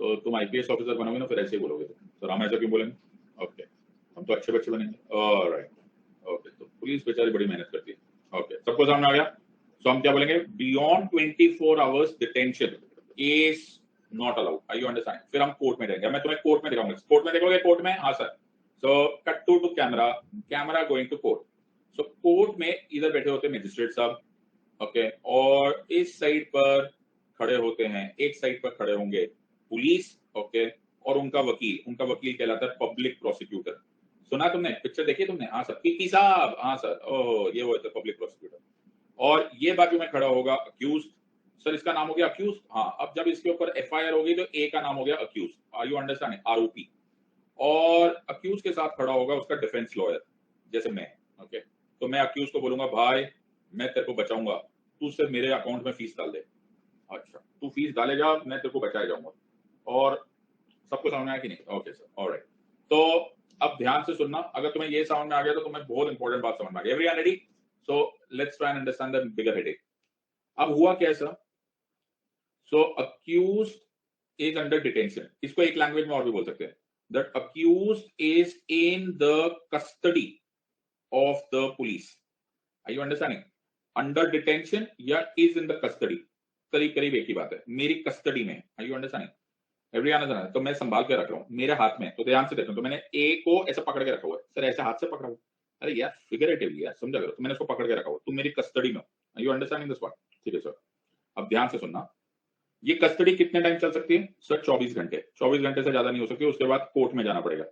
तो तुम आईपीएस ऑफिसर बनोगे ना, फिर ऐसे ही बोलोगे तुम। सर हम ऐसा क्यों बोलेंगे? ओके, हम तो अच्छे बच्चे बनेंगे। Alright, okay. तो पुलिस बेचारी बड़ी मेहनत करती है। ओके, सबको समझ आ गया? सो हम क्या बोलेंगे? Beyond 24 hours detention is not allowed. Are you understand? फिर हम कोर्ट में जाएंगे। मैं तुम्हें कोर्ट में दिखाऊंगा। कोर्ट में देखोगे? कोर्ट में, हाँ sir. So cut to camera, camera going to court. So court में इधर बैठे होते हैं मजिस्ट्रेट साहब, ओके, और इस साइड पर खड़े होते हैं, एक साइड पर खड़े होंगे पुलिस, ओके, और उनका वकील। उनका वकील कहलाता है पब्लिक प्रोसिक्यूटर। सुना तुमने? पिक्चर देखी तुमने? हाँ सर। पीपी साहब, हाँ सर। ओह, ये वो है पब्लिक प्रोसिक्यूटर। और ये बाजू में खड़ा होगा अक्यूज। सर इसका नाम हो गया अक्यूज। हाँ, अब जब इसके ऊपर एफआईआर होगी तो ए का नाम हो गया अक्यूज। Are you understanding? आरोपी। और अक्यूज के साथ खड़ा होगा उसका डिफेंस लॉयर, जैसे मैं, ओके। तो मैं अक्यूज को बोलूंगा, भाई मैं तेरे को बचाऊंगा, तू सिर्फ मेरे अकाउंट में फीस डाल दे। अच्छा, तू फीस डालेगा, मैं तेरे को बचाए जाऊंगा। और सबको समझ में आया कि नहीं? Okay sir, alright. तो अब ध्यान से सुनना, अगर तुम्हें ये समझ में आ गया तो तुम्हें बहुत इंपॉर्टेंट बात समझ में आ गई। Everyone ready? So let's try and understand the bigger headache. अब हुआ क्या sir? So accused is under detention. इसको एक लैंग्वेज में और भी बोल सकते हैं, that accused is in the custody of the police. Are you understanding? Under detention या इज इन द कस्टडी, करीब करीब एक ही बात है, मेरी कस्टडी में। Are you understanding? एवरीवन, तो मैं संभाल के रख रहा हूँ मेरे हाथ में। तो ध्यान से देखो, तो मैंने ए को ऐसे पकड़ के रखा हुआ है। सर ऐसे हाथ से पकड़ा हुआ? अरे यार फिगरेटिवली यार, समझा करो। तो मैंने उसको पकड़ के रखा हुआ, तुम मेरी कस्टडी में हो। Are you understanding this part? ठीक है सर। अब ध्यान से सुनना, ये कस्टडी कितने टाइम चल सकती है? सर 24 घंटे। 24 घंटे से ज्यादा नहीं हो सकती, उसके बाद कोर्ट में जाना पड़ेगा।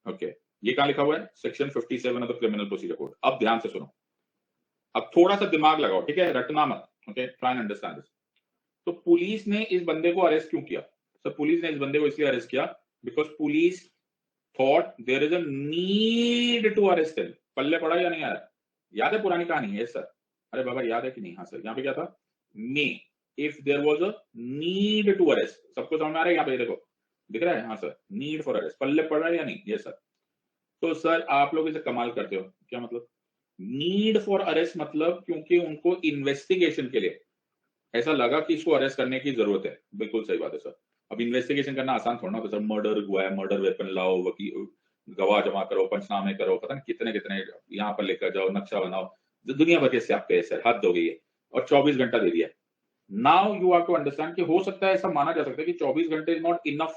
ओके, ये कहां लिखा हुआ है? Section 57 of the criminal procedure code. अब ध्यान से सुनो, अब थोड़ा सा दिमाग लगाओ, ठीक है, रटना मत। Okay, try and understand this. तो पुलिस ने इस बंदे को अरेस्ट क्यों किया? सर पुलिस ने इस बंदे को इसलिए अरेस्ट किया because police thought there is a need to arrest him. पल्ले पड़ा या नहीं आया? याद है पुरानी कहानी है सर? अरे बाबा याद है कि नहीं? हाँ सर। यहाँ पे क्या था? May, if there was a need to arrest. सबको समझ में आ रहा है? यहाँ पे देखो, दिख रहा है? हाँ सर, नीड फॉर अरेस्ट। पल्ले पड़ रहा है या नहीं? ये सर। तो सर आप लोग इसे कमाल करते हो। क्या मतलब नीड फॉर अरेस्ट? मतलब क्योंकि उनको इन्वेस्टिगेशन के लिए ऐसा लगा कि इसको अरेस्ट करने की जरूरत है। बिल्कुल सही बात है सर। अब इन्वेस्टिगेशन करना आसान थोड़ा ना होता सर। मर्डर हुआ है, मर्डर वेपन लाओ, वकील गवाह जमा करो, पंचनामे करो, पता नहीं कितने कितने यहाँ पर लेकर जाओ, नक्शा बनाओ, जो दुनिया भर के स्यापे है सर। हद हो गई है। और 24 घंटा दे दिया। Now you have to understand कि हो सकता है, ऐसा माना जा सकता है कि 24 घंटे is not enough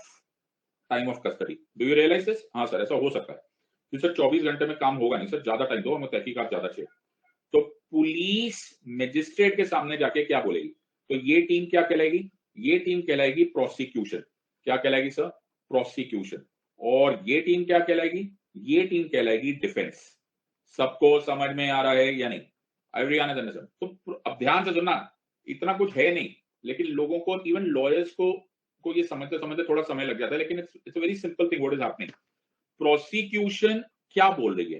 time of custody. Do you realise this? हाँ सर, ऐसा हो सकता है कि सर 24 घंटे में काम होगा नहीं सर, ज्यादा टाइम दो, हमें तहकीकात ज्यादा चाहिए। तो पुलिस मजिस्ट्रेट के सामने जाके क्या बोलेगी? तो ये टीम क्या कहलाएगी? ये टीम कहलाएगी प्रोसिक्यूशन। क्या कहलाएगी सर? प्रोसिक्यूशन। और ये टीम क्या कहलाएगी? ये टीम कहलाएगी डिफेंस। सबको समझ में आ रहा है या नहीं? Everyone is understand? तो अब ध्यान से सुनना, इतना कुछ है नहीं, लेकिन लोगों को, इवन लॉयर्स को ये समझते समझते थोड़ा समय लग जाता है, लेकिन it's a very simple thing what is happening. Prosecution क्या बोल रही है?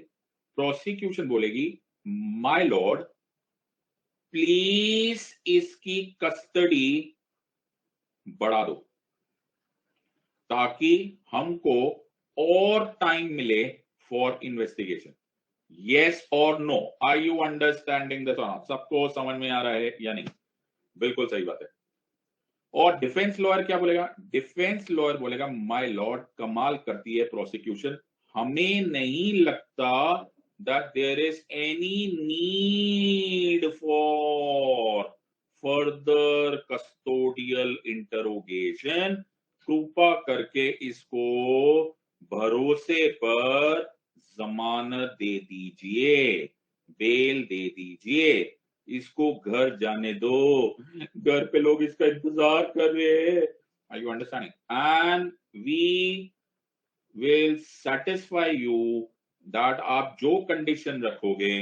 प्रोसिक्यूशन बोलेगी, माय लॉर्ड प्लीज इसकी कस्टडी बढ़ा दो ताकि हमको और टाइम मिले फॉर इन्वेस्टिगेशन। यस और no? Are you understanding this? सबको समझ में आ रहा है या नहीं? बिल्कुल सही बात है। और डिफेंस लॉयर क्या बोलेगा? डिफेंस लॉयर बोलेगा, माय लॉर्ड कमाल करती है प्रोसिक्यूशन, हमें नहीं लगता that there is any need for further custodial interrogation। कृपा करके इसको भरोसे पर जमानत दे दीजिए। बेल दे दीजिए, इसको घर जाने दो, घर पे लोग इसका इंतजार कर रहे हैं। Are you understanding? And we will satisfy you that आप जो कंडीशन रखोगे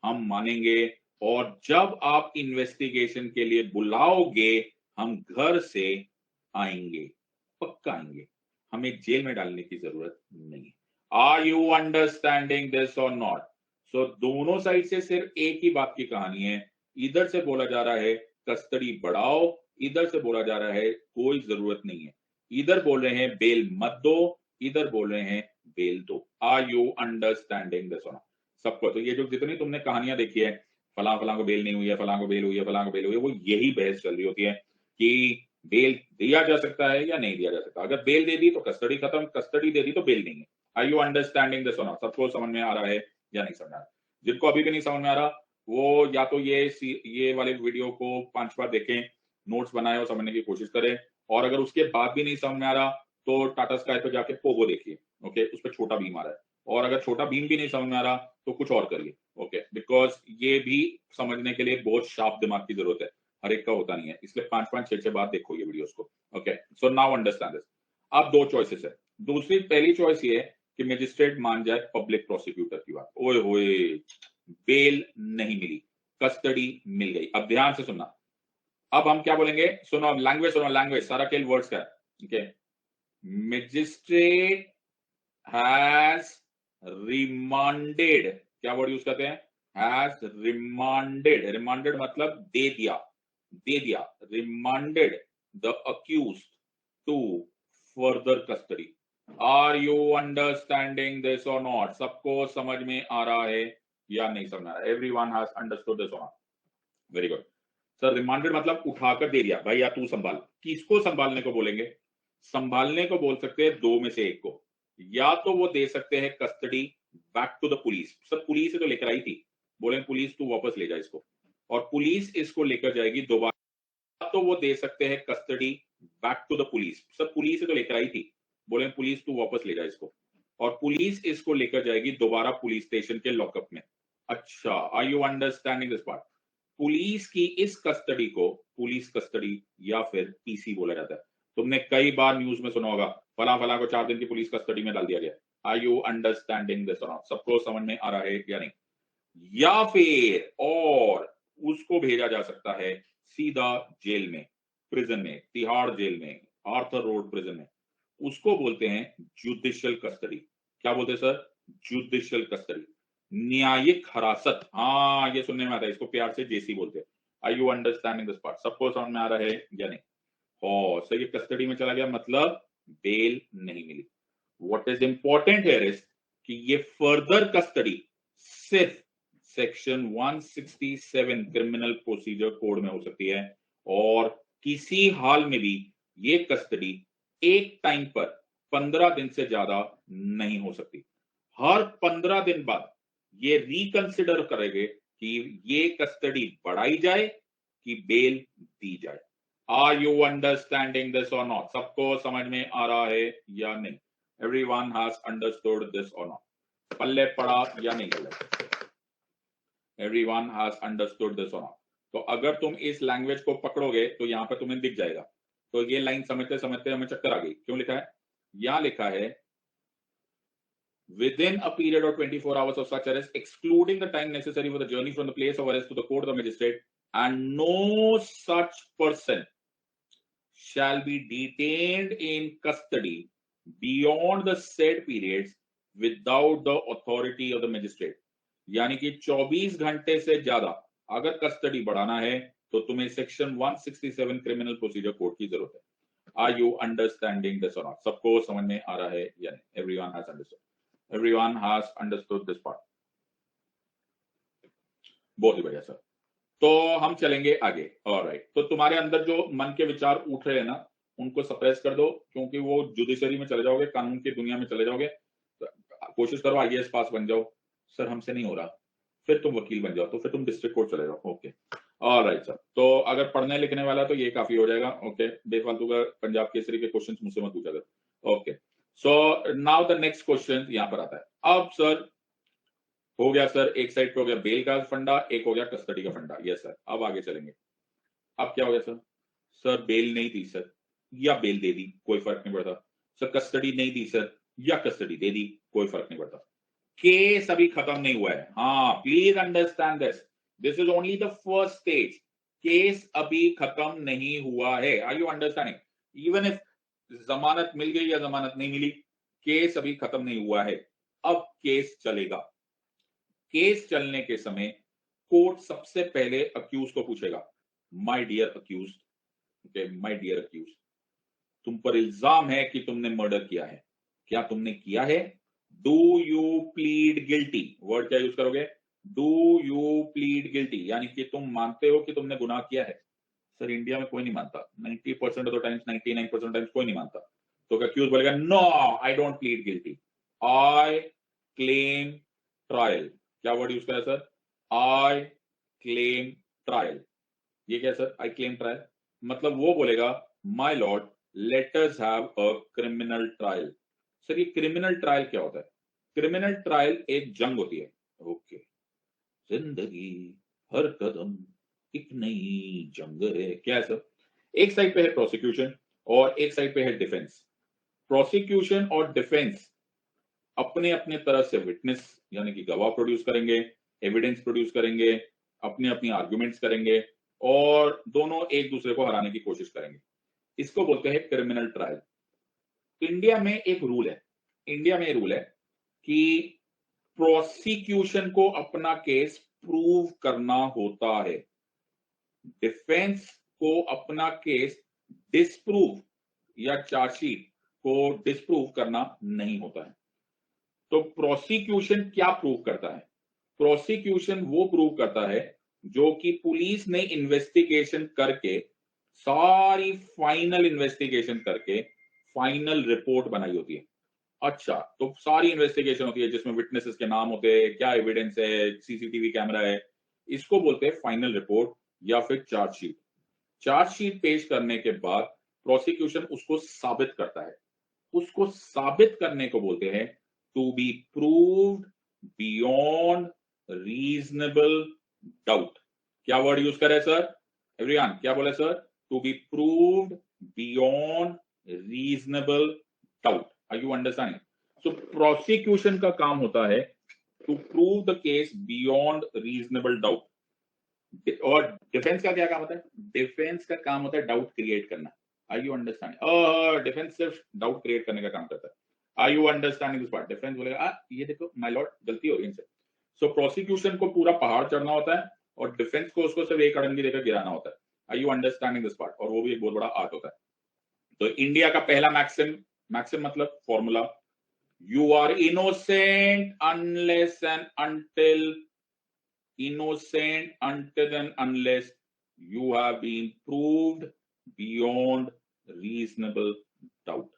हम मानेंगे, और जब आप इन्वेस्टिगेशन के लिए बुलाओगे हम घर से आएंगे, पक्का आएंगे, हमें जेल में डालने की जरूरत नहीं है। आर यू अंडरस्टैंडिंग दिस और नॉट? सो दोनों साइड से सिर्फ एक ही बात की कहानी है। इधर से बोला जा रहा है कस्टडी बढ़ाओ, इधर से बोला जा रहा है कोई जरूरत नहीं है। इधर बोल रहे हैं बेल मत दो, इधर बोल रहे हैं बेल दो। आर यू अंडरस्टैंडिंग दिस और नॉट? सबको तो ये जो जितनी तुमने कहानियां देखी है, फलां फलां को बेल नहीं हुई है, फलां को बेल हुई है, फलां को बेल हुई है, वो यही बहस चल रही होती है कि बेल दिया जा सकता है या नहीं दिया जा सकता। अगर बेल दे दी तो कस्टडी खत्म, कस्टडी दे दी तो बेल नहीं है। आर यू अंडरस्टैंडिंग दिस और नॉट? सबको समझ में आ रहा है या नहीं समझ में आ रहा? जिनको अभी भी नहीं समझ में आ रहा वो या तो ये वाले वीडियो को 5 बार देखें, नोट्स बनाए और समझने की कोशिश करें, और अगर उसके बाद भी नहीं समझ में आ रहा तो टाटा स्काई पे जाके पोगो देखिए, ओके, उस पर छोटा भीम आ रहा है। और अगर छोटा भीम भी नहीं समझ में आ रहा तो कुछ और करिए, ओके, बिकॉज ये भी समझने के लिए बहुत शार्प दिमाग की जरूरत है, हर एक का होता नहीं है, इसलिए 5-5 6-6 बार देखो ये वीडियोस को, okay. So now understand this. अब दो चॉइसेस है। दूसरी पहली चॉइस ये है कि मैजिस्ट्रेट मान जाए पब्लिक प्रोसिक्यूटर की बात, ओए होए बेल नहीं मिली, कस्टडी मिल गई। अब ध्यान से सुनना, अब हम क्या बोलेंगे, सुनो लैंग्वेज, सुनो लैंग्वेज, सारा खेल वर्ड्स का है, ओके। मैजिस्ट्रेट हैज रिमांडेड, क्या वर्ड यूज करते हैं, हैज रिमांडेड, रिमांडेड मतलब दे दिया, दे दिया, remanded the accused to further custody. Are you understanding this और नॉट? सबको समझ में आ रहा है या नहीं समझ में आ रहा है? एवरीवन हैज अंडरस्टूड दिस और not? Very good sir. Remanded मतलब उठाकर दे दिया, भाई या तू संभाल। किसको संभालने को बोलेंगे? संभालने को बोल सकते हैं दो में से एक को, या तो वो दे सकते हैं custody back to the police, sir police से तो लेकर आई थी, बोले पुलिस तू वापस ले जा इसको, और पुलिस इसको लेकर जाएगी दोबारा, तो वो दे सकते हैं custody back to the police, sir police से तो लेकर आई थी, बोले पुलिस तू वापस ले जा इसको, और पुलिस इसको लेकर जाएगी दोबारा पुलिस स्टेशन के लॉकअप में। अच्छा, are you understanding this part? Police की इस कस्टडी को पुलिस कस्टडी या फिर पीसी बोला जाता है। तुमने कई बार न्यूज में सुना होगा फला फला को 4 दिन की पुलिस कस्टडी में डाल दिया गया। आर यू अंडरस्टैंडिंग दिस और नॉट? सबको समझ में आ रहा है या नहीं? या फिर और उसको भेजा जा सकता है सीधा जेल में, प्रिजन में, तिहाड़ जेल में, आर्थर रोड प्रिजन में, उसको बोलते हैं जुडिशियल कस्टडी। क्या बोलते हैं सर? जुडिशियल कस्टडी, न्यायिक हिरासत। हाँ ये सुनने में आता है, इसको प्यार से जेसी बोलते हैं। Are you understanding this part? सबको समझ में आ रहा है या नहीं? और सर ये कस्टडी में चला गया मतलब बेल नहीं मिली। What is important here is कि ये फर्दर कस्टडी सिर्फ सेक्शन 167 क्रिमिनल प्रोसीजर कोड में हो सकती है, और किसी हाल में भी ये कस्टडी एक टाइम पर 15 दिन से ज्यादा नहीं हो सकती। हर 15 दिन बाद ये रिकंसिडर करेंगे कि ये कस्टडी बढ़ाई जाए कि बेल दी जाए। आर यू अंडरस्टैंडिंग दिस और नॉट? सबको समझ में आ रहा है या नहीं? एवरीवन हैज अंडरस्टूड दिस और नॉट? पल्ले पड़ा या नहीं पल्ले? एवरीवन हैज अंडरस्टूड दिस और नॉट? तो अगर तुम इस लैंग्वेज को पकड़ोगे तो यहां पर तुम्हें दिख जाएगा। तो ये लाइन समझते समझते हमें चक्कर आ गई। क्यों लिखा है? यहां लिखा है within a period of 24 hours of such arrest, excluding the time necessary for the journey from the place of arrest to the court of the magistrate, and no such person shall be detained in custody beyond the said periods without the authority of the magistrate। यानी कि 24 घंटे से ज्यादा अगर custody बढ़ाना है तो तुम्हें सेक्शन 167 क्रिमिनल प्रोसीजर कोड की जरूरत है। आर यू अंडरस्टैंडिंग दिस और नॉट? सबको समझ में आ रहा है या नहीं? Everyone has understood? Everyone has understood this part? बहुत ही बढ़िया सर। तो हम चलेंगे आगे। ऑलराइट, तो तुम्हारे अंदर जो मन के विचार उठ रहे हैं ना, उनको सप्रेस कर दो, क्योंकि वो जुडिशरी में चले जाओगे, कानून की दुनिया में चले जाओगे। तो कोशिश करो आईएएस पास बन जाओ। सर हमसे नहीं हो रहा, फिर तुम वकील बन जाओ, तो फिर तुम डिस्ट्रिक्ट कोर्ट चले जाओ। Okay, alright sir. तो अगर पढ़ने लिखने वाला तो ये काफी हो जाएगा। ओके, बेफालतू का पंजाब केसरी के क्वेश्चंस मुझसे मत पूछा कर। Okay, so now the next question यहां पर आता है। अब सर हो गया सर, एक साइड पे हो गया बेल का फंडा, एक हो गया कस्टडी का फंडा। यस सर, अब आगे चलेंगे। अब क्या हो गया सर? सर बेल नहीं दी सर, या बेल दे दी, कोई फर्क नहीं पड़ता। सर कस्टडी नहीं दी सर, या कस्टडी दे दी, कोई फर्क नहीं पड़ता। केस अभी खत्म नहीं हुआ है। हाँ, please understand this, this is only the first stage. Case अभी खत्म नहीं हुआ है। Are you understanding? Even if जमानत मिल गई या जमानत नहीं मिली, केस अभी खत्म नहीं हुआ है। अब केस चलेगा। केस चलने के समय कोर्ट सबसे पहले अक्यूज को पूछेगा, my dear accuse, okay, my dear accuse, तुम पर इल्जाम है कि तुमने मर्डर किया है, क्या तुमने किया है? Do you plead guilty? Word क्या यूज करोगे? डू यू प्लीड गिल्टी, यानी कि तुम मानते हो कि तुमने गुनाह किया है। सर इंडिया में कोई नहीं मानता, 90% ऑफ द टाइम्स, 99% टाइम्स कोई नहीं मानता। तो अक्यूज बोलेगा no, I don't plead guilty, I claim trial. क्या वर्ड यूज करा सर? I claim trial. ये क्या सर? आई क्लेम ट्रायल मतलब वो बोलेगा my lord let us have a criminal trial. Sir ये क्रिमिनल ट्रायल क्या होता है? क्रिमिनल ट्रायल एक जंग होती है। ओके, जिंदगी हर कदम एक नई जंग है। क्या है सर? एक साइड पे है प्रोसिक्यूशन और एक साइड पे है डिफेंस। प्रोसिक्यूशन और डिफेंस अपने अपने तरह से विटनेस यानी कि गवाह प्रोड्यूस करेंगे, एविडेंस प्रोड्यूस करेंगे, अपने अपनी आर्गुमेंट्स करेंगे और दोनों एक दूसरे को हराने की कोशिश करेंगे। इसको बोलते हैं क्रिमिनल ट्रायल। इंडिया में एक रूल है, इंडिया में रूल है कि प्रोसिक्यूशन को अपना केस प्रूव करना होता है, डिफेंस को अपना केस डिसप्रूव या चार्जशीट को डिसप्रूव करना नहीं होता है। तो प्रोसिक्यूशन क्या प्रूव करता है? प्रोसिक्यूशन वो प्रूव करता है जो कि पुलिस ने इन्वेस्टिगेशन करके, सारी फाइनल इन्वेस्टिगेशन करके फाइनल रिपोर्ट बनाई होती है। अच्छा, तो सारी इन्वेस्टिगेशन होती है जिसमें विटनेसेस के नाम होते हैं, क्या एविडेंस है, सीसीटीवी कैमरा है, इसको बोलते हैं फाइनल रिपोर्ट या फिर चार्जशीट। चार्जशीट पेश करने के बाद प्रोसिक्यूशन उसको साबित करता है, उसको साबित करने को बोलते हैं to be proved beyond reasonable doubt. क्या वर्ड यूज करे सर? एवरीवन क्या बोले sir? To be proved beyond reasonable doubt. Are you understanding? So prosecution का काम होता है to prove the case beyond reasonable doubt. और डिफेंस का क्या काम होता है? डिफेंस का काम होता है डाउट क्रिएट करना। Are you understanding? डिफेंस सिर्फ डाउट क्रिएट करने का काम करता है। Are you understanding this part? Defence बोलेगा ये देखो माय लॉर्ड गलती हो गई इनसे। सो प्रोसिक्यूशन को पूरा पहाड़ चढ़ना होता है और डिफेंस को उसको सिर्फ एक अड़ंगी देकर गिराना होता है। Are you understanding this part? और वो भी एक बहुत बड़ा आर्ट होता है। तो इंडिया का पहला मैक्सिम, मैक्सिम मतलब formula, you are innocent unless and until, innocent until and unless you have been proved beyond reasonable doubt.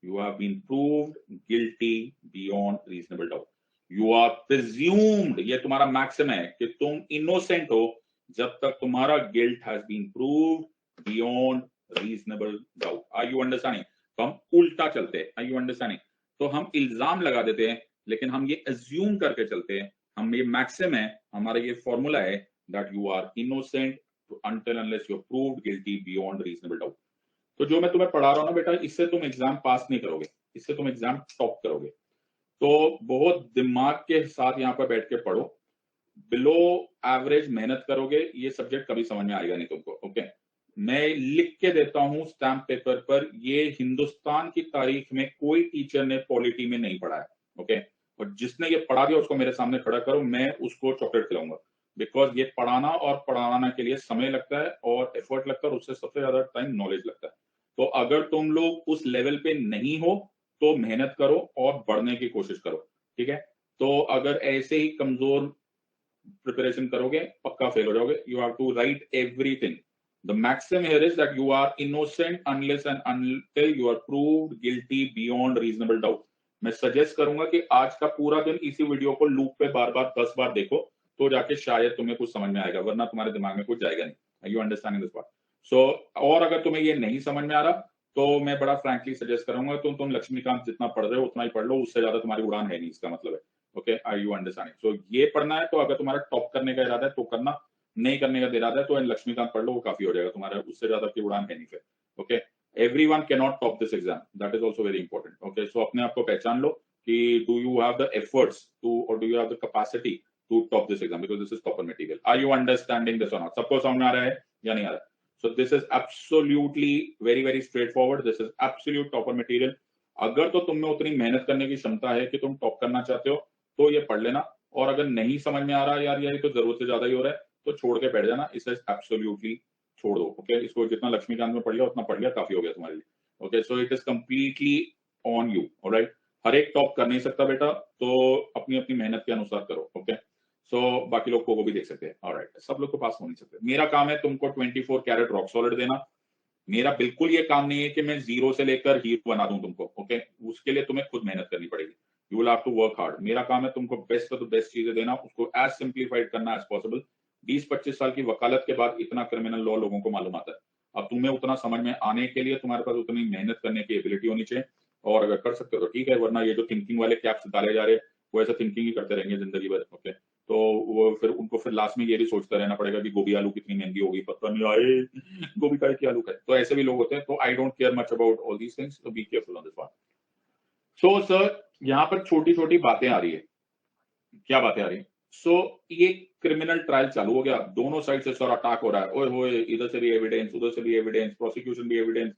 You have been proved guilty beyond reasonable doubt. You are presumed, ये तुम्हारा maxim है कि तुम innocent हो जब तक तुम्हारा guilt has been proved beyond reasonable doubt. Are you understanding? तो हम उल्टा चलते हैं। Are you understanding? तो हम इल्जाम लगा देते हैं लेकिन हम ये अज्यूम करके चलते हैं, हम ये मैक्सिम है, हमारा ये फॉर्मूला है that you are innocent until unless you are proved guilty beyond reasonable doubt। तो जो मैं तुम्हें पढ़ा रहा हूं ना बेटा, इससे तुम एग्जाम पास नहीं करोगे, इससे तुम एग्जाम टॉप करोगे। तो बहुत दिमाग के साथ यहाँ पर बैठ के पढ़ो, बिलो एवरेज मेहनत करोगे, ये सब्जेक्ट कभी समझ में आएगा नहीं तुमको। ओके, मैं लिख के देता हूं स्टैम्प पेपर पर, ये हिंदुस्तान की तारीख में कोई टीचर ने पॉलिटी में नहीं पढ़ा है। ओके, और जिसने ये पढ़ा दिया उसको मेरे सामने खड़ा करो, मैं उसको चॉकलेट खिलाऊंगा। बिकॉज ये पढ़ाना और पढ़ाना के लिए समय लगता है और एफर्ट लगता है और उससे सबसे ज्यादा टाइम नॉलेज लगता है। तो अगर तुम लोग उस लेवल पे नहीं हो तो मेहनत करो और बढ़ने की कोशिश करो, ठीक है? तो अगर ऐसे ही कमजोर प्रिपरेशन करोगे पक्का फेल हो जाओगे। You have to write everything. The maxim here is that you are innocent unless and until you are proved guilty beyond reasonable doubt. मैं सजेस्ट करूंगा कि आज का पूरा दिन इसी वीडियो को लूप पे बार बार 10 बार देखो, तो जाके शायद तुम्हें कुछ समझ में आएगा, वरना तुम्हारे दिमाग में कुछ जाएगा नहीं। You understanding this part? So और अगर तुम्हें ये नहीं समझ में आ रहा तो मैं बड़ा फ्रैंकली सजेस्ट करूंगा तुम लक्ष्मीकांत जितना पढ़ रहे हो उतना ही पढ़ लो, उससे ज्यादा तुम्हारी उड़ान है नहीं, इसका मतलब है। Okay, are you understanding? So ये पढ़ना है, तो अगर तुम्हारा टॉप करने का इरादा है तो करना, नहीं करने का इरादा है तो लक्ष्मीकांत पढ़ लो, वो काफी हो जाएगा तुम्हारा, उससे ज्यादा की उड़ान है नहीं फिर। Okay, everyone can not top this exam, that is also very important. Okay, so अपने आप को पहचान लो कि do you have the efforts to, और do you have the capacity to top this exam, because this is topper material. Are you understanding this और not? सबको समझ में आ रहा है या नहीं आ रहा है? So this is absolutely very straightforward. This is absolute topper material. अगर तो तुम में उतनी मेहनत करने की क्षमता है कि तुम टॉप करना चाहते हो तो ये पढ़ लेना, और अगर नहीं समझ में आ रहा यार ये तो जरूरत से ज्यादा ही हो रहा है तो छोड़ के बैठ जाना, इसे एब्सोल्युटली छोड़ दो। ओके, इसको जितना लक्ष्मीकांत में पढ़ लिया उतना पढ़ लिया, काफी हो गया तुम्हारे लिए। Okay, so it is completely on you. Alright, हर एक टॉप कर नहीं सकता बेटा, तो अपनी अपनी मेहनत के अनुसार करो। ओके, सो बाकी लोग को भी देख सकते हैं। ऑलराइट, सब लोग को पास हो नहीं सकते। मेरा काम है तुमको 24 कैरेट रॉक सॉलिड देना। मेरा बिल्कुल ये काम नहीं है कि मैं जीरो से लेकर हीरो बना दूं तुमको। ओके, उसके लिए तुम्हें खुद मेहनत करनी पड़ेगी। You will have to work hard. मेरा काम है तुमको बेस्ट ऑफ द बेस्ट चीजें देना, उसको एज सिंप्लीफाइड करना एज पॉसिबल। 20-25 साल की वकालत के बाद इतना क्रिमिनल लॉ लोगों को मालूम आता है। अब तुम्हें उतना समझ में आने के लिए तुम्हारे पास उतनी मेहनत करने की एबिलिटी होनी चाहिए, और अगर कर सकते हो तो ठीक है, वरना ये जो थिंकिंग वाले कैप्स डाले जा रहे हैं वो ऐसा थिंकिंग ही करते रहेंगे जिंदगी भर। ओके, तो वो फिर उनको फिर लास्ट में ये भी सोचता रहना पड़ेगा कि गोभी आलू कितनी महंगी होगी, पता नहीं आए गोभी का की आलू का। तो ऐसे भी लोग होते हैं, तो I don't care much about all these things, तो be careful on this one. So sir, यहाँ पर छोटी छोटी बातें आ रही है। क्या बातें आ रही है? सो ये क्रिमिनल ट्रायल चालू हो गया, दोनों साइड से सर अटैक हो रहा है, ओए होए, इधर से भी एविडेंस, उधर से भी एविडेंस, प्रोसिक्यूशन भी एविडेंस,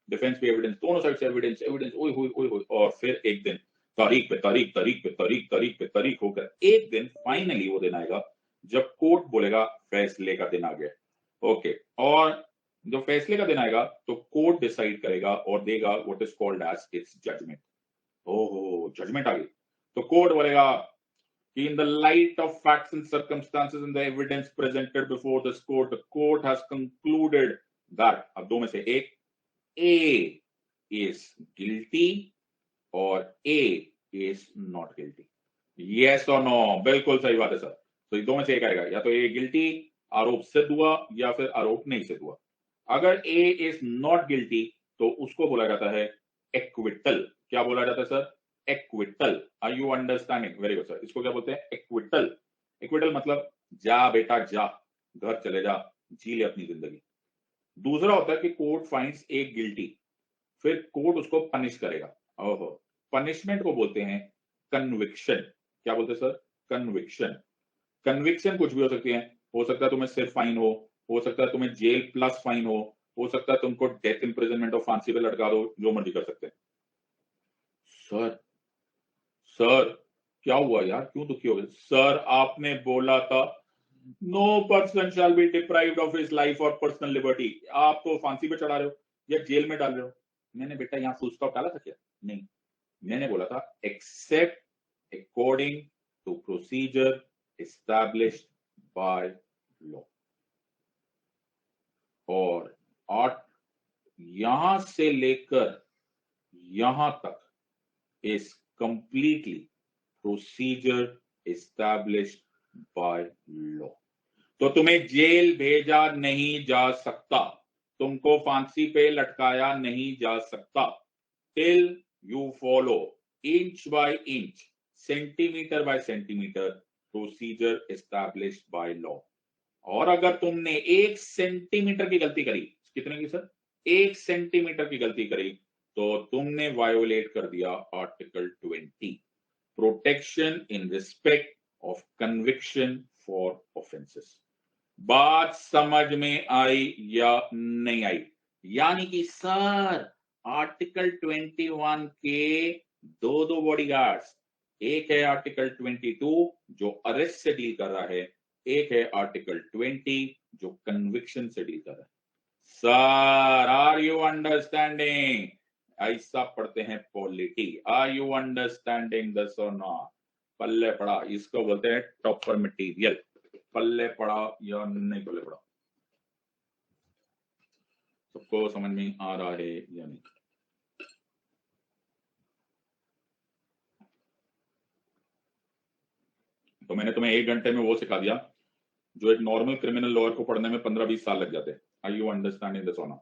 डिफेंस भी एविडेंस, दोनों साइड से एविडेंस एविडेंस, ओए होए ओए होए। और फिर एक दिन तारीख पे तारीख तारीख पे तारीख तारीख पे तारीख होकर एक दिन फाइनली वो दिन आएगा जब कोर्ट बोलेगा फैसले का दिन आ गया। ओके, और जो फैसले का दिन आएगा तो कोर्ट डिसाइड करेगा और देगा what is called as its judgment. ओहो, जजमेंट आ गई तो कोर्ट बोलेगा in the light of facts and circumstances and the evidence presented before this court, the court has concluded that, अब दो में से एक, A is guilty और A is not guilty. Yes or no? बिल्कुल सही बात है सर। तो दो में से एक आएगा, या तो A guilty, आरोप सिद्ध हुआ, या फिर आरोप नहीं सिद्ध हुआ। अगर A is not guilty तो उसको बोला जाता है एक्विटल। क्या बोला जाता है sir? Acquittal. Are you understanding? Very good sir. इसको क्या बोलते हैं? एक्विटल। एक्विटल मतलब जा बेटा जा, घर चले जा, जी ले अपनी जिंदगी। दूसरा होता है कि कोर्ट फाइंड्स ए गिल्टी, फिर कोर्ट उसको पनिश करेगा। ओहो, पनिशमेंट को बोलते हैं कन्विक्शन। क्या बोलते हैं सर? कन्विक्शन। कन्विक्शन कुछ भी हो सकती है, हो सकता है तुम्हें सिर्फ फाइन हो सकता है तुम्हें जेल प्लस फाइन हो सकता है तुमको डेथ इंप्रिजनमेंट और फांसी पे लटका दो, जो मर्जी कर सकते हैं। सर सर क्या हुआ यार, क्यों दुखी हो गए? सर आपने बोला था no person shall be deprived of his life और पर्सनल लिबर्टी, आप तो फांसी पे चढ़ा रहे हो या जेल में डाल रहे हो। मैंने बेटा यहाँ फुल स्टॉप डाला था क्या? नहीं, मैंने बोला था except according to procedure established by law. और आठ यहां से लेकर यहां तक is completely procedure established by law. तो तुम्हें जेल भेजा नहीं जा सकता, तुमको फांसी पे लटकाया नहीं जा सकता till you follow inch by inch, centimetre bye centimetre procedure established by law. और अगर तुमने 1 सेंटीमीटर की गलती करी, कितने की सर? 1 सेंटीमीटर की गलती करी तो तुमने वायोलेट कर दिया article 20, protection in respect of conviction for offences. बात समझ में आई या नहीं आई? यानी कि सर आर्टिकल 21 के दो बॉडीगार्ड्स, एक है आर्टिकल 22 जो अरेस्ट से डील कर रहा है, एक है आर्टिकल 20 जो कन्विक्शन से डील कर रहा है। Sir are you understanding? ऐसा पढ़ते हैं polity. Are you understanding this और नॉट? पल्ले पड़ा, इसको बोलते हैं टॉपर मटेरियल। पल्ले पड़ा या नहीं पल्ले पड़ा? सबको समझ में आ रहा है या नहीं? तो मैंने तुम्हें 1 घंटे में वो सिखा दिया जो एक नॉर्मल क्रिमिनल लॉयर को पढ़ने में 15-20 साल लग जाते हैं। आर यू अंडरस्टैंडिंग दिस और नॉट?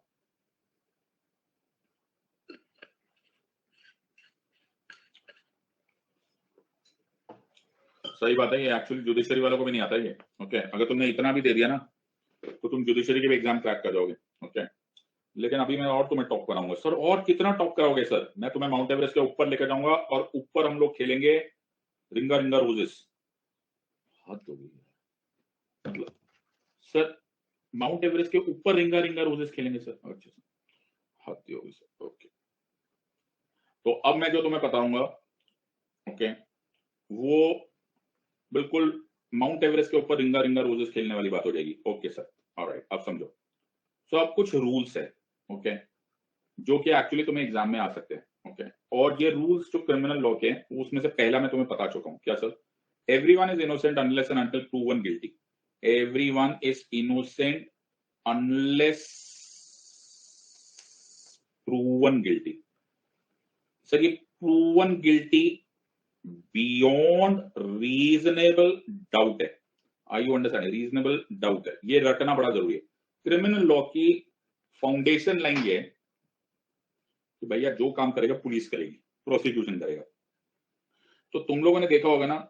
सही बात है, ये एक्चुअली जुडिशरी वालों को भी नहीं आता ये। ओके, अगर तुमने इतना भी दे दिया ना तो तुम जुडिशरी के भी एग्जाम क्रैक कर जाओगे। ओके, लेकिन अभी मैं और तुम्हें टॉप कराऊंगा सर। और कितना टॉप कराओगे सर? मैं तुम्हें माउंट एवरेस्ट के ऊपर लेकर जाऊंगा और ऊपर हम लोग खेलेंगे रिंगा रिंगा रोजेस। हद हो गई मतलब सर, माउंट एवरेस्ट के ऊपर रिंगा रिंगा रोजेस खेलेंगे सर? अच्छा सर, हद ही होगी सर। ओके, तो अब मैं जो तुम्हें बताऊंगा, ओके, वो बिल्कुल माउंट एवरेस्ट के ऊपर रिंगा रिंगा रोजेस खेलने वाली बात हो जाएगी। ओके सर, ऑलराइट, अब समझो। सो अब कुछ रूल्स है, ओके, जो कि एक्चुअली तुम्हें एग्जाम में आ सकते हैं। ओके, और ये रूल्स जो क्रिमिनल लॉ के हैं उसमें से पहला मैं तुम्हें बता चुका हूं। क्या sir? Everyone is innocent unless and until proven guilty. Everyone is innocent unless proven guilty. Sir, ये proven guilty beyond reasonable doubt है। I you understand? Reasonable doubt है, ये रटना बड़ा जरूरी है। क्रिमिनल लॉ की फाउंडेशन लाइन ये है कि भैया जो काम करेगा पुलिस करेगी, प्रोसिक्यूशन करेगा। तो तुम लोगों ने देखा होगा ना,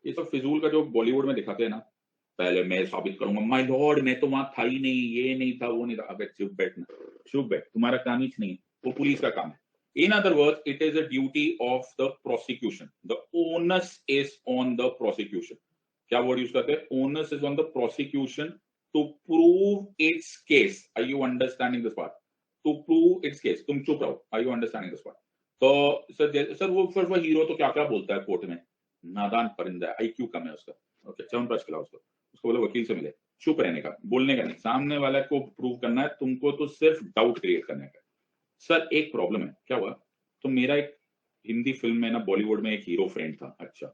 ये सब फिजूल का जो बॉलीवुड में दिखाते हैं ना, पहले मैं साबित करूंगा, माय लॉर्ड मैं तो वहां था ही नहीं, ये नहीं था, वो नहीं था। अबे चुप बैठ ना, चुप बैठ, तुम्हारा काम ही नहीं है, वो पुलिस का काम है। In other words, it is a duty of the prosecution, the onus is on the prosecution. क्या वर्ड यूज करते हैं? Onus is on the prosecution to prove its case. Are you understanding this part? To prove its case. तुम चुप रहो, are you understanding this part? तो sir वो फिर वो हीरो तो क्या क्या बोलता है कोर्ट में, नादान परिंदा है, आईक्यू कम है उसका। ओके, च्यवनप्राश खिलाओ उसको, उसको बोले वकील से मिले। चुप रहने का, बोलने का नहीं, सामने वाले को प्रूव करना है, तुमको तो सिर्फ डाउट क्रिएट करने का। सर एक प्रॉब्लम है, क्या हुआ? तो मेरा एक हिंदी फिल्म में ना, बॉलीवुड में एक हीरो फ्रेंड था। अच्छा,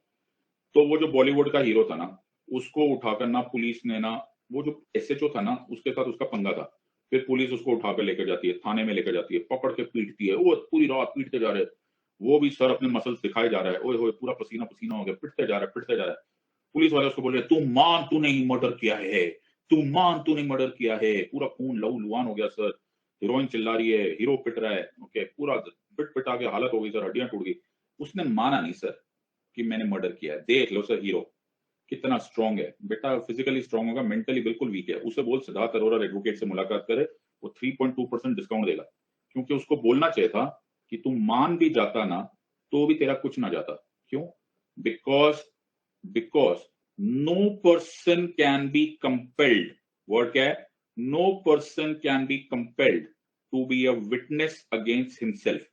तो वो जो बॉलीवुड का हीरो था ना, उसको उठाकर ना पुलिस ने ना, वो जो एसएचओ था ना, उसके साथ उसका पंगा था। फिर पुलिस उसको उठाकर लेकर जाती है, थाने में लेकर जाती है, पकड़ के पीटती है, वो पूरी रात पीटते जा रहे हैं। वो भी सर अपने मसल्स दिखाए जा रहा है, ओए होए पूरा पसीना पसीना हो गया, पिटते जा रहा है, पिटते जा रहा है। पुलिस वाले उसको बोल रहे हैं, तू मान तूने ही मर्डर किया है, तू मान तूने मर्डर किया है। पूरा खून लहू लुहान हो गया सर, हीरोइन चिल्ला रही है, हीरो पिट रहा है। ओके, पूरा पिट पिटा के हालत हो गई सर, हड्डियां टूट गई। उसने माना नहीं सर कि मैंने मर्डर किया है। देख लो सर, हीरो कितना स्ट्रांग है बेटा, फिजिकली स्ट्रांग होगा, मेंटली बिल्कुल वीक है। उसे बोल सिद्धार्थ अरोरा एडवोकेट से मुलाकात करे, वो 3.2% डिस्काउंट देगा। क्योंकि उसको बोलना चाहिए था कि तुम मान भी जाता ना तो भी तेरा कुछ ना जाता। क्यों? Because because no person can be compelled, word क्या है? No person can be compelled to be a witness against himself,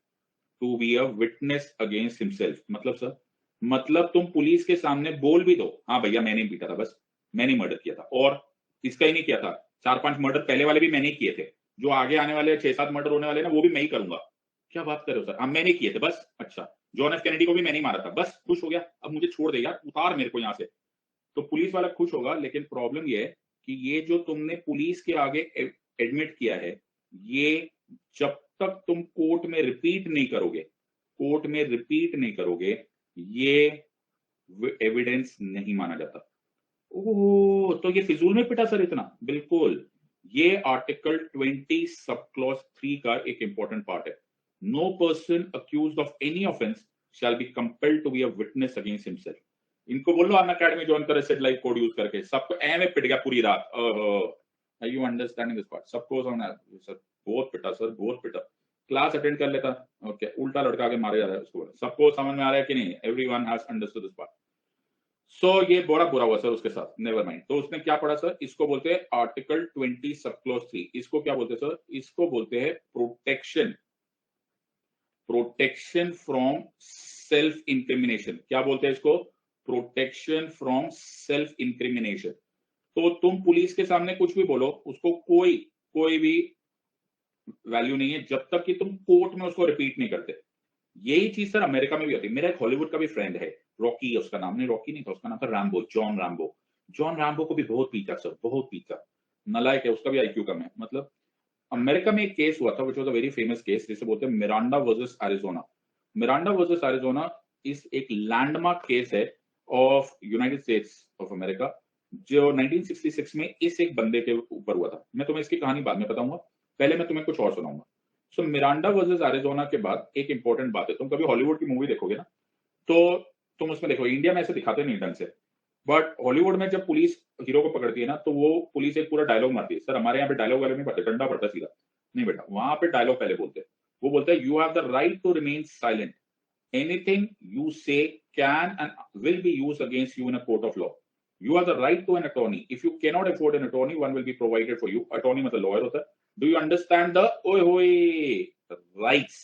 to be a witness against himself. मतलब सर, मतलब तुम पुलिस के सामने बोल भी दो, हाँ भैया मैंने पीटा था, बस मैंने मर्डर किया था, और इसका ही नहीं किया था, 4-5 मर्डर पहले वाले भी मैंने ही किए थे, जो आगे आने वाले 6-7 मर्डर होने वाले ना, वो भी मैं ही करूंगा। क्या बात कर रहे हो सर? हाँ मैंने किए थे बस। अच्छा, जॉन एफ कैनेडी को भी मैंने ही मारा था, बस खुश हो गया, अब मुझे छोड़ दे यार, उतार मेरे को यहाँ से। तो पुलिस वाला खुश होगा, लेकिन प्रॉब्लम ये है कि ये जो तुमने पुलिस के आगे एडमिट किया है, ये जब तक तुम कोर्ट में रिपीट नहीं करोगे, कोर्ट में रिपीट नहीं करोगे, ये एविडेंस नहीं माना जाता। ओह, तो ये फिजूल में पिटा सर इतना? बिल्कुल, ये आर्टिकल 20 सब क्लॉज 3 का एक इंपॉर्टेंट पार्ट है। No person accused of any offence shall be compelled to be a witness against himself. इनको बोलो अन अकेडमी ज्वाइन करे, सेट लाइव कोड यूज करके, सबको ऐ में पिट गया पूरी रात। ओहो, are you understanding this part? सबको समझ सर, बहुत पिटा सर, बहुत पिटा। क्लास अटेंड कर लेता। ओके, उल्टा लड़का के मारे जा रहा है उसको। सबको समझ में आ रहा है कि नहीं? Everyone has understood this part. So ये बड़ा बुरा हुआ सर उसके साथ, नेवर माइंड। तो उसने क्या पढ़ा सर? इसको बोलते हैं आर्टिकल 20 सब क्लॉज 3। इसको क्या बोलते हैं सर? इसको बोलते हैं protection, protection from self incrimination. क्या बोलते हैं इसको? Protection from self incrimination. तो तुम पुलिस के सामने कुछ भी बोलो, उसको कोई कोई भी वैल्यू नहीं है जब तक कि तुम कोर्ट में उसको रिपीट नहीं करते। यही चीज सर अमेरिका में भी होती है। मेरा एक हॉलीवुड का भी फ्रेंड है, रॉकी उसका नाम, नहीं रॉकी नहीं था उसका नाम, था Rambo, John Rambo. John Rambo को भी बहुत पीटा सर, बहुत पीटा, नालायक है, उसका भी आईक्यू कम है। मतलब अमेरिका में एक केस हुआ था, which was a very famous case, जिसे बोलते हैं Miranda versus Arizona. Miranda versus Arizona इस एक लैंडमार्क केस है of United states of America, जो 1966 में इस एक बंदे के ऊपर हुआ था। मैं तुम्हें इसकी कहानी बाद में बताऊंगा, पहले मैं तुम्हें कुछ और सुनाऊंगा। सो मिरांडा वर्सेस एरिजोना के बाद एक इंपॉर्टेंट बात है, तुम कभी हॉलीवुड की मूवी देखोगे ना, तो तुम उसमें देखो, इंडिया में ऐसे दिखाते नहीं ढंग से, बट हॉलीवुड में जब पुलिस हीरो को पकड़ती है ना, तो वो पुलिस एक पूरा डायलॉग मारती है। सर हमारे यहाँ पे डायलॉग वाले नहीं पड़ते, डंडा पड़ता है सीधा। नहीं बेटा, वहां पे डायलॉग पहले बोलते हैं। वो बोलते हैं, you have the right to remain silent, anything you say can and will be used against you in a court of law. You have the right to an attorney. If you cannot afford an attorney, one will be provided for you. Attorney मतलब lawyer होता है. Do you understand the rights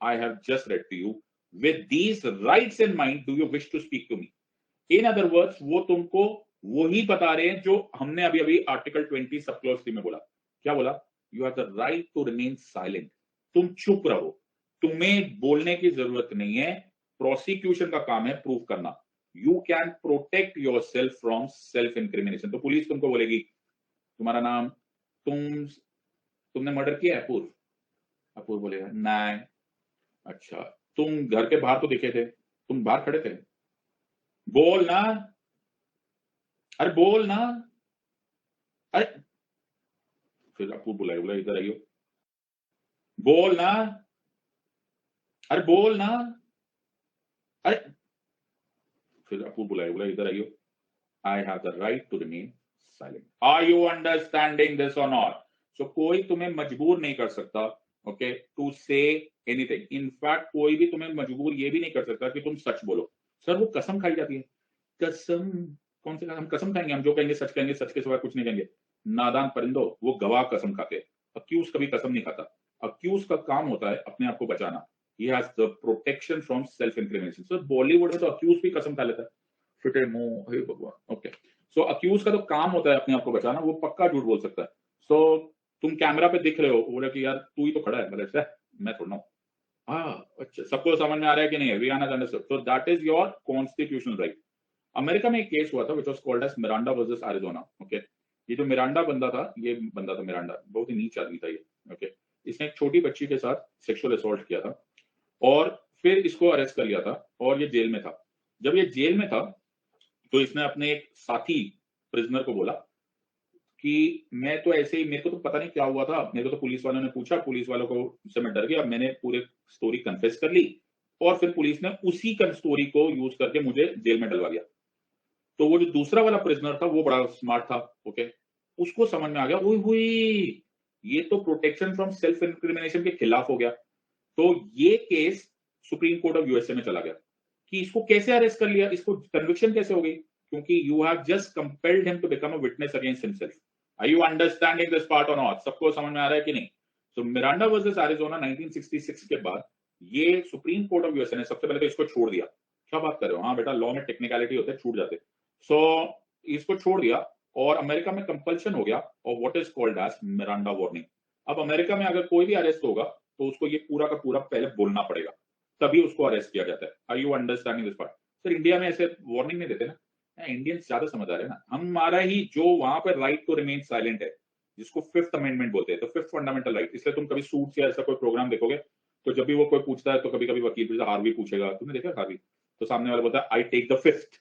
I have just read to you? With these rights in mind, do you wish to speak to me? In other words, वो तुमको वही बता रहे हैं जो हमने अभी अभी आर्टिकल 20 सब क्लॉज 3 में बोला। क्या बोला? You have the right to remain silent. तुम चुप रहो, तुम्हें बोलने की जरूरत नहीं है। प्रोसिक्यूशन का काम है प्रूव करना। You can protect your self from self incrimination. तो पुलिस तुमको बोलेगी, तुम्हारा नाम, तुमने मर्डर किया है? अपूर्व। अपूर्व बोलेगा नहीं। अच्छा, तुम घर के बाहर तो दिखे थे, तुम बाहर खड़े थे, बोल ना, अरे बोल ना, अरे। फिर अपूर्व बुलाए, बोला इधर आइयो, बोल ना, अरे बोल ना, अरे। फिर अपूर्व बुलाए, बोला इधर आइयो, I have the right to remain silent. Are you understanding this और नॉट? सो कोई तुम्हें मजबूर नहीं कर सकता, okay, to say anything. In fact कोई भी तुम्हें मजबूर ये भी नहीं कर सकता कि तुम सच बोलो। सर वो कसम खाई जाती है। कसम? कौन सी हम कसम खाएंगे? हम जो कहेंगे सच कहेंगे, सच के सिवा कुछ नहीं कहेंगे। नादान परिंदो, वो गवाह कसम खाते हैं, अक्यूज कभी कसम नहीं खाता। अक्यूज का काम होता है अपने आप को बचाना। He has the protection from self incrimination. So Bollywood में तो अक्यूज भी कसम खा लेता है, फिटे मुंह, हे भगवान। ओके, सो अक्यूज का तो काम होता है अपने आप को बचाना, वो पक्का झूठ बोल सकता है। सो तुम कैमरा पे दिख रहे हो, बोले कि यार तू ही तो खड़ा है, बोले से मैं थोड़ा हूँ। हाँ अच्छा, सबको समझ में आ रहा है कि नहीं? Everyone has understood. So that is your constitutional right. America में एक केस हुआ था which was called as Miranda versus Arizona. Okay, ये जो मिरांडा बंदा था, ये बंदा था मिरांडा, बहुत ही नीच आदमी था ये। ओके, इसने एक छोटी बच्ची के साथ सेक्सुअल असॉल्ट किया था और फिर इसको अरेस्ट कर लिया था और ये जेल में था। जब ये जेल में था तो इसने अपने एक साथी प्रिजनर को बोला कि मैं तो ऐसे ही, मेरे को तो पता नहीं क्या हुआ था, मेरे को तो पुलिस वालों ने पूछा, पुलिस वालों को से मैं डर गया, मैंने पूरे स्टोरी कन्फेस कर ली और फिर पुलिस ने उसी स्टोरी को यूज करके मुझे जेल में डलवा दिया। तो वो जो दूसरा वाला प्रिजनर था वो बड़ा स्मार्ट था। ओके, उसको समझ में आ गया, ओए होए, ये तो प्रोटेक्शन फ्रॉम सेल्फ इंक्रिमिनेशन के खिलाफ हो गया। तो ये case supreme court of USA में चला गया कि इसको कैसे अरेस्ट कर लिया, इसको कन्विक्शन कैसे हो गई, क्योंकि you have just compelled him to become a witness against himself. Are you understanding this part और नॉट? सबको समझ में आ रहा है कि नहीं? तो मिरांडा वर्सेस एरिजोना 1966 के बाद ये सुप्रीम कोर्ट ऑफ यूएसए ने सबसे पहले तो इसको छोड़ दिया। क्या बात कर रहे हो? हाँ बेटा, लॉ में टेक्निकलिटी होते हैं, छूट जाते। सो इसको छोड़ दिया और अमेरिका में कंपल्शन हो गया और what is called as Miranda warning. अब अमेरिका में अगर कोई भी अरेस्ट होगा तो उसको ये पूरा का पूरा पहले बोलना पड़ेगा, तभी उसको अरेस्ट किया जाता है। Are you understanding this part? Sir India में ऐसे वार्निंग नहीं देते ना, इंडियंस ज्यादा समझदार है ना। हमारा ही जो वहां पर राइट टू रिमेन साइलेंट है, जिसको फिफ्थ अमेंडमेंट बोलते हैं, तो फिफ्थ फंडामेंटल राइट। इसलिए तुम कभी सूट्स या ऐसा कोई प्रोग्राम देखोगे तो जब भी वो कोई पूछता है तो कभी कभी वकील जैसे हार्वी पूछेगा, तुमने देखा हार्वी, तो सामने वाला बोलता है I take the fifth,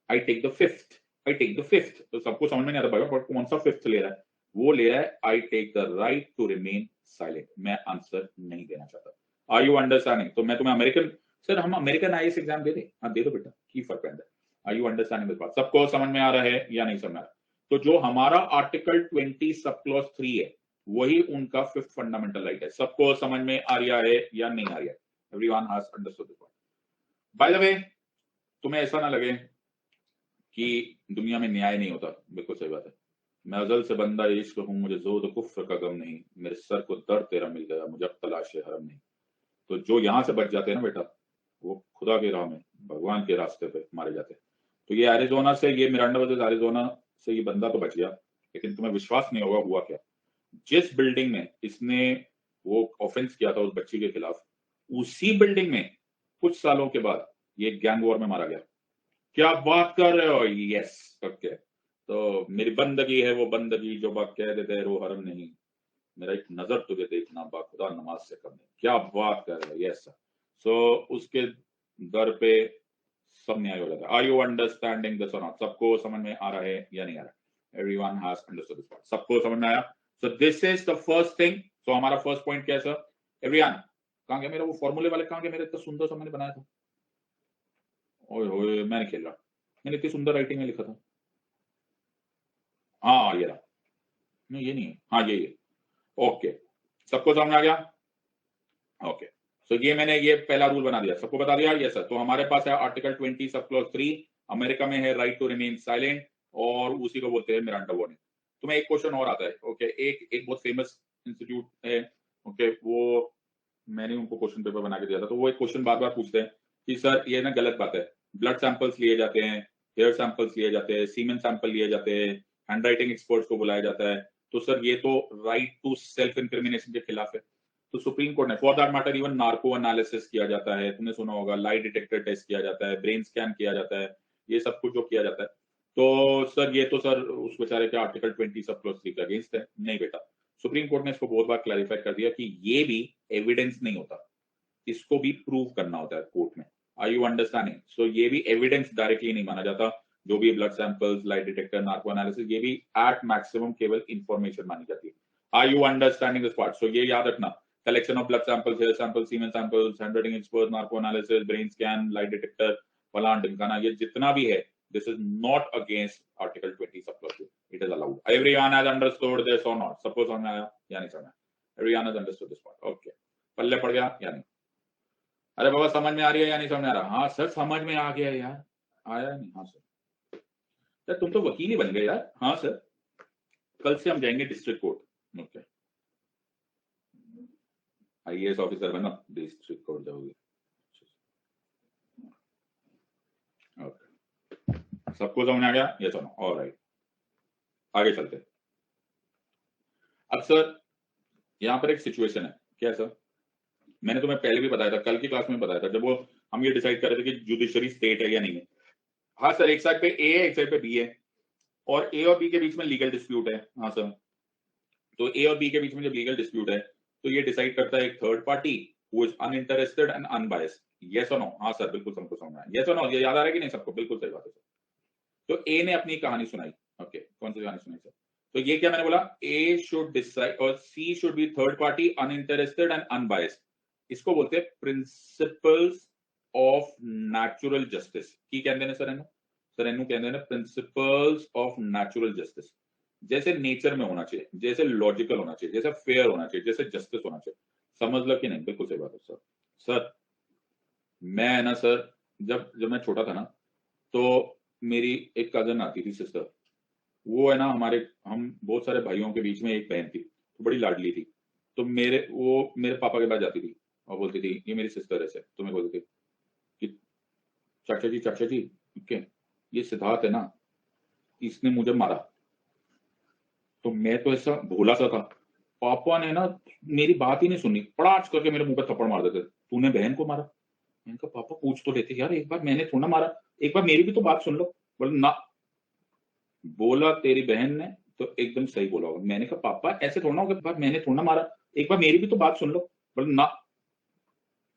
I take the fifth, I take the fifth. तो सबको समझ में नहीं आता भाई बट कौन सा फिफ्थ ले रहा है? वो ले रहा है I take the right to remain silent, मैं आंसर नहीं देना चाहता। Are you understanding? तो मैं तुम्हें अमेरिकन, सर हम अमेरिकन आईएएस एग्जाम दे दें? हाँ दे दो बेटा, की फर्क पैदा है। आर यू अंडरस्टैंडिंग दिस बात? सबको समझ में आ रहा है या नहीं समझ में आ रहा? तो जो हमारा आर्टिकल 20 सब क्लॉज 3 है, वही उनका फिफ्थ फंडामेंटल राइट है। सबको समझ में आ रहा है या नहीं आ रहा है? Everyone has understood this point. By the way, तुम्हें ऐसा ना लगे कि दुनिया में न्याय नहीं होता, बिल्कुल सही बात है। मैं अज़ल से बंदा इश्क हूं, मुझे ज़ोद कुफ्र का गम नहीं, मेरे सर को दर्द तेरा मिल गया, मुझे अब तलाश हरम नहीं। तो जो यहां से बच जाते हैं ना बेटा, वो खुदा की राह में, भगवान के रास्ते पे मारे जाते हैं। तो ये एरिजोना से, ये मिरांडा वर्सेस एरिजोना से ये बंदा तो बच गया, लेकिन तुम्हें विश्वास नहीं होगा हुआ क्या। जिस बिल्डिंग में इसने वो ऑफेंस किया था उस बच्ची के खिलाफ, उसी बिल्डिंग में कुछ सालों के बाद ये गैंग वॉर में मारा गया। क्या बात कर रहे हो? Yes, okay. तो मेरी बंदगी है वो बंदगी जो बात कह देते रो हरम नहीं, मेरा एक नजर तुझे देखना बाखुदा नमाज से कम नहीं। क्या बात कर रहे हो? Yes sir. सो उसके दर पे सब न्याय हो जाता है। आर यू अंडरस्टैंडिंग दिस और नॉट? सबको समझ में आ रहा है या नहीं आ रहा? Everyone has understood this part. सबको समझ में आया? So this is the first thing. So हमारा फर्स्ट पॉइंट क्या है सर? एवरीवन, कहां गया मेरा वो फॉर्मूले वाले, कहां गया मेरे? इतना सुंदर सा मैंने बनाया था। ओए होए, मैं नहीं खेल रहा, मैंने इतनी सुंदर राइटिंग में लिखा था। हाँ ये रहा, नहीं ये नहीं है, हाँ ये ओके, सबको समझ आ गया? ओके, सो ये मैंने ये पहला रूल बना दिया, सबको बता दिया। ये सर, तो हमारे पास है आर्टिकल 20 सब क्लॉज 3, अमेरिका में है राइट टू रिमेन साइलेंट, और उसी को बोलते हैं मिरांडा वार्निंग। तुम्हें एक क्वेश्चन और आता है, ओके, एक एक बहुत फेमस इंस्टीट्यूट है, ओके, वो मैंने उनको क्वेश्चन पेपर बना के दिया था, तो वो एक क्वेश्चन बार बार पूछते हैं कि सर ये ना गलत बात है, ब्लड सैंपल्स लिए जाते हैं, हेयर सैंपल्स लिए जाते हैं, सीमेन सैंपल लिए जाते हैं, हैंड राइटिंग एक्सपर्ट्स को बुलाया जाता है, तो सर ये तो राइट टू सेल्फ इंक्रिमिनेशन के खिलाफ है। तो सुप्रीम कोर्ट ने, for that matter even narco analysis किया जाता है, तुमने सुना होगा, लाई डिटेक्टर टेस्ट किया जाता है, ब्रेन स्कैन किया जाता है, ये सब कुछ जो किया जाता है, तो सर ये तो सर उस बेचारे के आर्टिकल 20 सब क्लॉज 3 के अगेंस्ट है। नहीं बेटा, सुप्रीम कोर्ट ने इसको बहुत बार क्लैरिफाई कर दिया कि ये भी एविडेंस नहीं होता, इसको भी प्रूव करना होता है कोर्ट में। Are you understanding? सो ये भी एविडेंस डायरेक्टली नहीं माना जाता, जो भी blood samples, light detector, narco analysis, ये भी एट मैक्सिमम केवल इंफॉर्मेशन मानी जाती है। Are you understanding this part? So ये याद रखना, collection of blood samples, hair samples, semen samples, handwriting expert, narco analysis, brain scan, light detector, फलान ढिमकाना, ये जितना भी है, this is not against article 20 sub clause 2, it is allowed. Everyone has understood this or not? सबको समझ में आया या नहीं समझ में? Everyone has understood this part, okay, पल्ले पड़ गया या नहीं? अरे बाबा समझ में आ रही है या नहीं समझ में आ रहा? हाँ सर समझ में आ गया यार, आया नहीं? हाँ सर, यार तुम तो वकील ही बन गए यार। हाँ सर, कल से हम जाएंगे district court. Okay, IAS officer बनो, डिस्ट्रिक्ट कोर्ट जाओगे। ओके, सबको समझ आ गया? ये सुनो, ऑलराइट, आगे चलते। अब सर यहाँ पर एक सिचुएशन है, क्या है सर? मैंने तुम्हें पहले भी बताया था, कल की क्लास में बताया था, जब वो हम ये डिसाइड कर रहे थे कि जुडिशरी स्टेट है या नहीं है। हाँ सर, एक साइड पे ए है, एक साइड पे बी है, और ए और बी के बीच में लीगल डिस्प्यूट है। हाँ सर, तो ए और बी के बीच में जब लीगल डिस्प्यूट है, तो ये डिसाइड करता है एक third party who is uninterested and unbiased. Yes और नो? हाँ सर, बिल्कुल सबको समझ में आया। यस और नो? ये याद आ रहा है कि नहीं सबको? बिल्कुल सही बात है सर। तो ए ने अपनी कहानी सुनाई। ओके, कौन सी कहानी सुनाई सर? तो ये क्या मैंने बोला, ए शुड डिसाइड और C should be third party, uninterested and unbiased. इसको बोलते हैं प्रिंसिपल्स ऑफ नेचुरल जस्टिस। की कहते हैं सर एनू कहते हैं प्रिंसिपल्स ऑफ नेचुरल जस्टिस। जैसे नेचर में होना चाहिए, जैसे लॉजिकल होना चाहिए, जैसे फेयर होना चाहिए, जैसे जस्टिस होना चाहिए। समझ लो कि नहीं? बिल्कुल सही बात है सर। सर मैं ना सर, जब जब मैं छोटा था ना, तो मेरी एक कजन आती थी, सिस्टर, वो है ना हमारे, हम बहुत सारे भाइयों के बीच में एक बहन थी, तो बड़ी लाडली थी। तो वो मेरे पापा के पास जाती थी और बोलती थी ये मेरी सिस्टर है सर, तो मैं बोलती थी कि चाचा जी, ओके, ये सिद्धार्थ है ना, इसने मुझे मारा। तो मैं तो ऐसा भोला सा था, पापा ने ना मेरी बात ही नहीं सुनी, पड़ाच करके मेरे मुंह पे थप्पड़ मार देते, तूने बहन को मारा। मैंने कहा पापा पूछ तो लेते यार, एक बार मैंने थोड़ा मारा, एक बार मेरी भी तो बात सुन लो। बोले ना, बोला तेरी बहन ने तो एकदम सही बोला होगा। मैंने कहा पापा ऐसे थोड़ा होगा, बार मैंने थोड़ा मारा, एक बार मेरी भी तो बात सुन लो। बोले ना,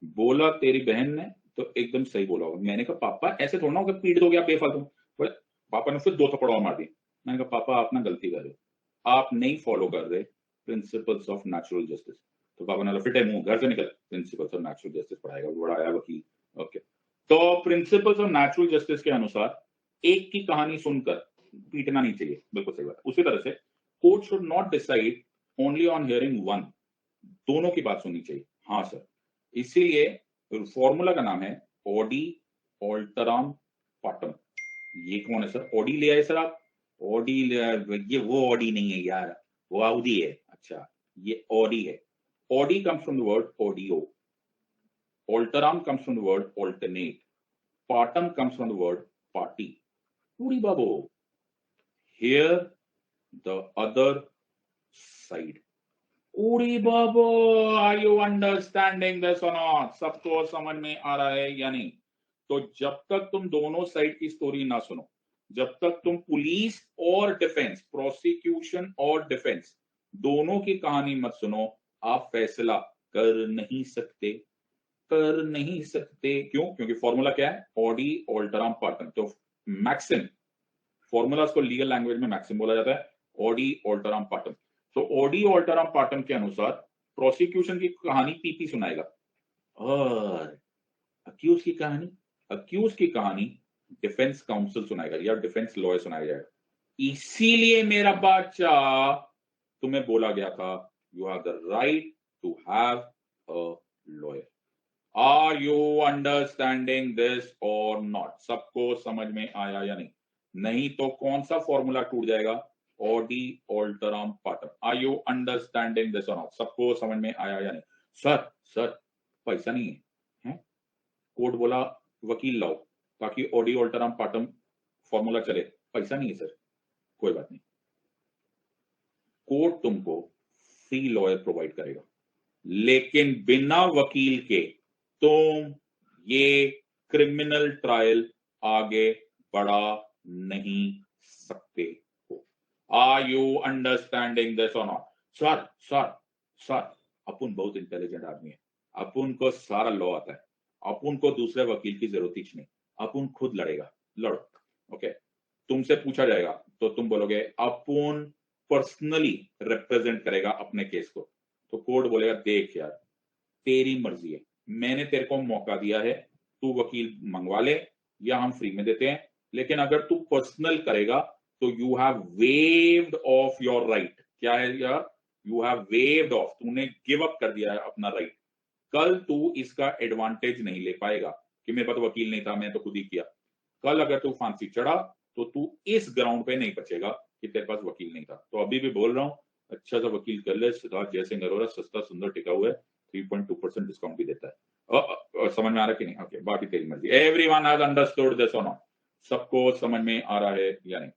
बोला तेरी बहन ने तो एकदम सही बोला होगा। मैंने कहा पापा ऐसे थोड़ा होगा, पीट दोगे आप बेफालतू। बोले, पापा ने फिर 2 थप्पड़ और मार दिए। मैंने कहा पापा आप ना गलती कर रहे हो, आप नहीं फॉलो कर रहे प्रिंसिपल्स ऑफ नेचुरल जस्टिस। तो पापा ने फिटे मुंह घर से निकल, प्रिंसिपल्स ऑफ नेचुरल जस्टिस पढ़ाएगा, बड़ा आया वकील। ओके, तो प्रिंसिपल्स ऑफ नेचुरल जस्टिस के अनुसार एक की कहानी सुनकर पीटना नहीं चाहिए। बिल्कुल सही बात। उसी तरह से court should not decide only on hearing one, दोनों की बात सुननी चाहिए। हाँ सर, इसीलिए फॉर्मूला का नाम है ऑडी ऑल्टराम पाटम। ये कौन है सर? ऑडी ले आए सर आप? ऑडी ये वो ऑडी नहीं है यार, वो आउडी है। अच्छा, ये ऑडी है। Audi comes from the word audio, alteram comes from the word alternate, partem comes from the word party. पूरी बाबो, हियर द अदर साइड। उड़ी बाबो, आर यू अंडरस्टैंडिंग दिस और नॉट? सबको समझ में आ रहा है या नहीं? तो जब तक तुम दोनों साइड की स्टोरी ना सुनो, जब तक तुम पुलिस और डिफेंस, प्रोसिक्यूशन और डिफेंस दोनों की कहानी मत सुनो, आप फैसला कर नहीं सकते। कर नहीं सकते क्यों? क्योंकि फॉर्मूला क्या है? Audi alteram partem. तो मैक्सिम फॉर्मूला को लीगल लैंग्वेज में मैक्सिम बोला जाता है, ऑडी ऑल्टराम पार्टम। तो ऑडी ऑल्टराम पार्टम के अनुसार प्रोसिक्यूशन की कहानी पीपी सुनाएगा और अक्यूज की कहानी अक्यूज की कहानी डिफेंस काउंसिल सुनाएगा या डिफेंस लॉयर सुनाया जाएगा। इसीलिए मेरा बच्चा तुम्हें बोला गया था you have the right to have a lawyer. Are you understanding this और नॉट? सबको समझ में आया या नहीं? नहीं तो कौन सा फॉर्मूला टूट जाएगा? Audi alteram partem. Are you understanding this और नॉट? सबको समझ में आया या नहीं? सर सर पैसा नहीं है, हैं? कोर्ट बोला वकील लाओ ताकि ऑडी ऑल्टरम पार्टम फॉर्मूला चले, पैसा नहीं है सर, कोई बात नहीं, कोर्ट तुमको फ्री लॉयर प्रोवाइड करेगा, लेकिन बिना वकील के तुम ये क्रिमिनल ट्रायल आगे बढ़ा नहीं सकते हो। आर यू अंडरस्टैंडिंग दिस और नॉट? सर सर सर अपन बहुत इंटेलिजेंट आदमी है, अपन को सारा लॉ आता है, अपन को दूसरे वकील की जरूरत ही नहीं, अपन खुद लड़ेगा, लड़ो। ओके, तुमसे पूछा जाएगा तो तुम बोलोगे अपन पर्सनली रिप्रेजेंट करेगा अपने केस को, तो कोर्ट बोलेगा देख यार तेरी मर्जी है, मैंने तेरे को मौका दिया है, तू वकील मंगवा ले या हम फ्री में देते हैं, लेकिन अगर तू पर्सनल करेगा तो you have waived of your right. क्या है यार? यू हैव वेव्ड ऑफ, तूने गिव अप कर दिया है अपना राइट। कल तू इसका एडवांटेज नहीं ले पाएगा कि मेरे पास वकील नहीं था, मैं तो खुद ही किया। कल अगर तू फांसी चढ़ा तो तू इस ग्राउंड पे नहीं बचेगा कि तेरे पास वकील नहीं था। तो अभी भी बोल रहा हूं, अच्छा सा वकील कर ले, सिद्धार्थ जयसिंह अरोरा सस्ता सुंदर टिका हुआ है, 3.2% डिस्काउंट भी देता है। समझ में आ रहा है कि नहीं? ओके, बाकी तेरी मर्जी। एवरीवन हैज अंडरस्टूड दिस और नॉट? सबको समझ में आ रहा है या नहीं?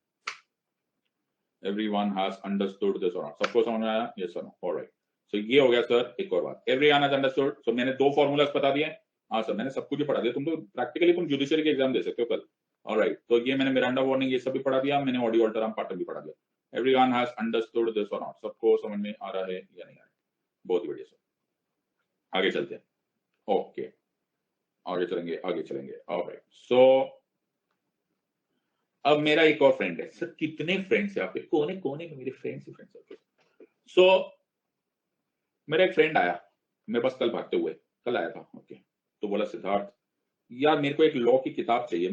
एवरीवन हैज अंडरस्टूड दिस और नॉट? सबको समझ में आया? यस और नो? ऑलराइट, सो ये हो गया सर। एक और बात, एवरीवन हैज अंडरस्टूड। सो मैंने 2 फॉर्मूलाज बता दिए। हाँ सर, मैंने सब कुछ ही पढ़ा दिया, तुम तो प्रैक्टिकली तुम जुडिशियरी के एग्जाम दे सकते हो कल। ऑलराइट, तो ये मैंने मिरांडा वार्निंग ये सब भी पढ़ा दिया, मैंने ऑडियो अल्टरम पार्टम भी पढ़ा दिया। एवरीवन हैज अंडरस्टूड दिस और नॉट? सबको समझ में आ रहा है या नहीं आ रहा है? बहुत ही बढ़िया सर, आगे चलते हैं। ओके, आगे चलेंगे, आगे चलेंगे। ऑलराइट, सो अब मेरा एक और फ्रेंड है। सर कितने फ्रेंड्स हैं आपके? कोने कोने में मेरे फ्रेंड्स ही फ्रेंड्स हैं। सो मेरा एक फ्रेंड आया मेरे पास कल भागते हुए, कल आया था। ओके, तो बोला सिद्धार्थ यार मेरे को एक लॉ की किताब चाहिए।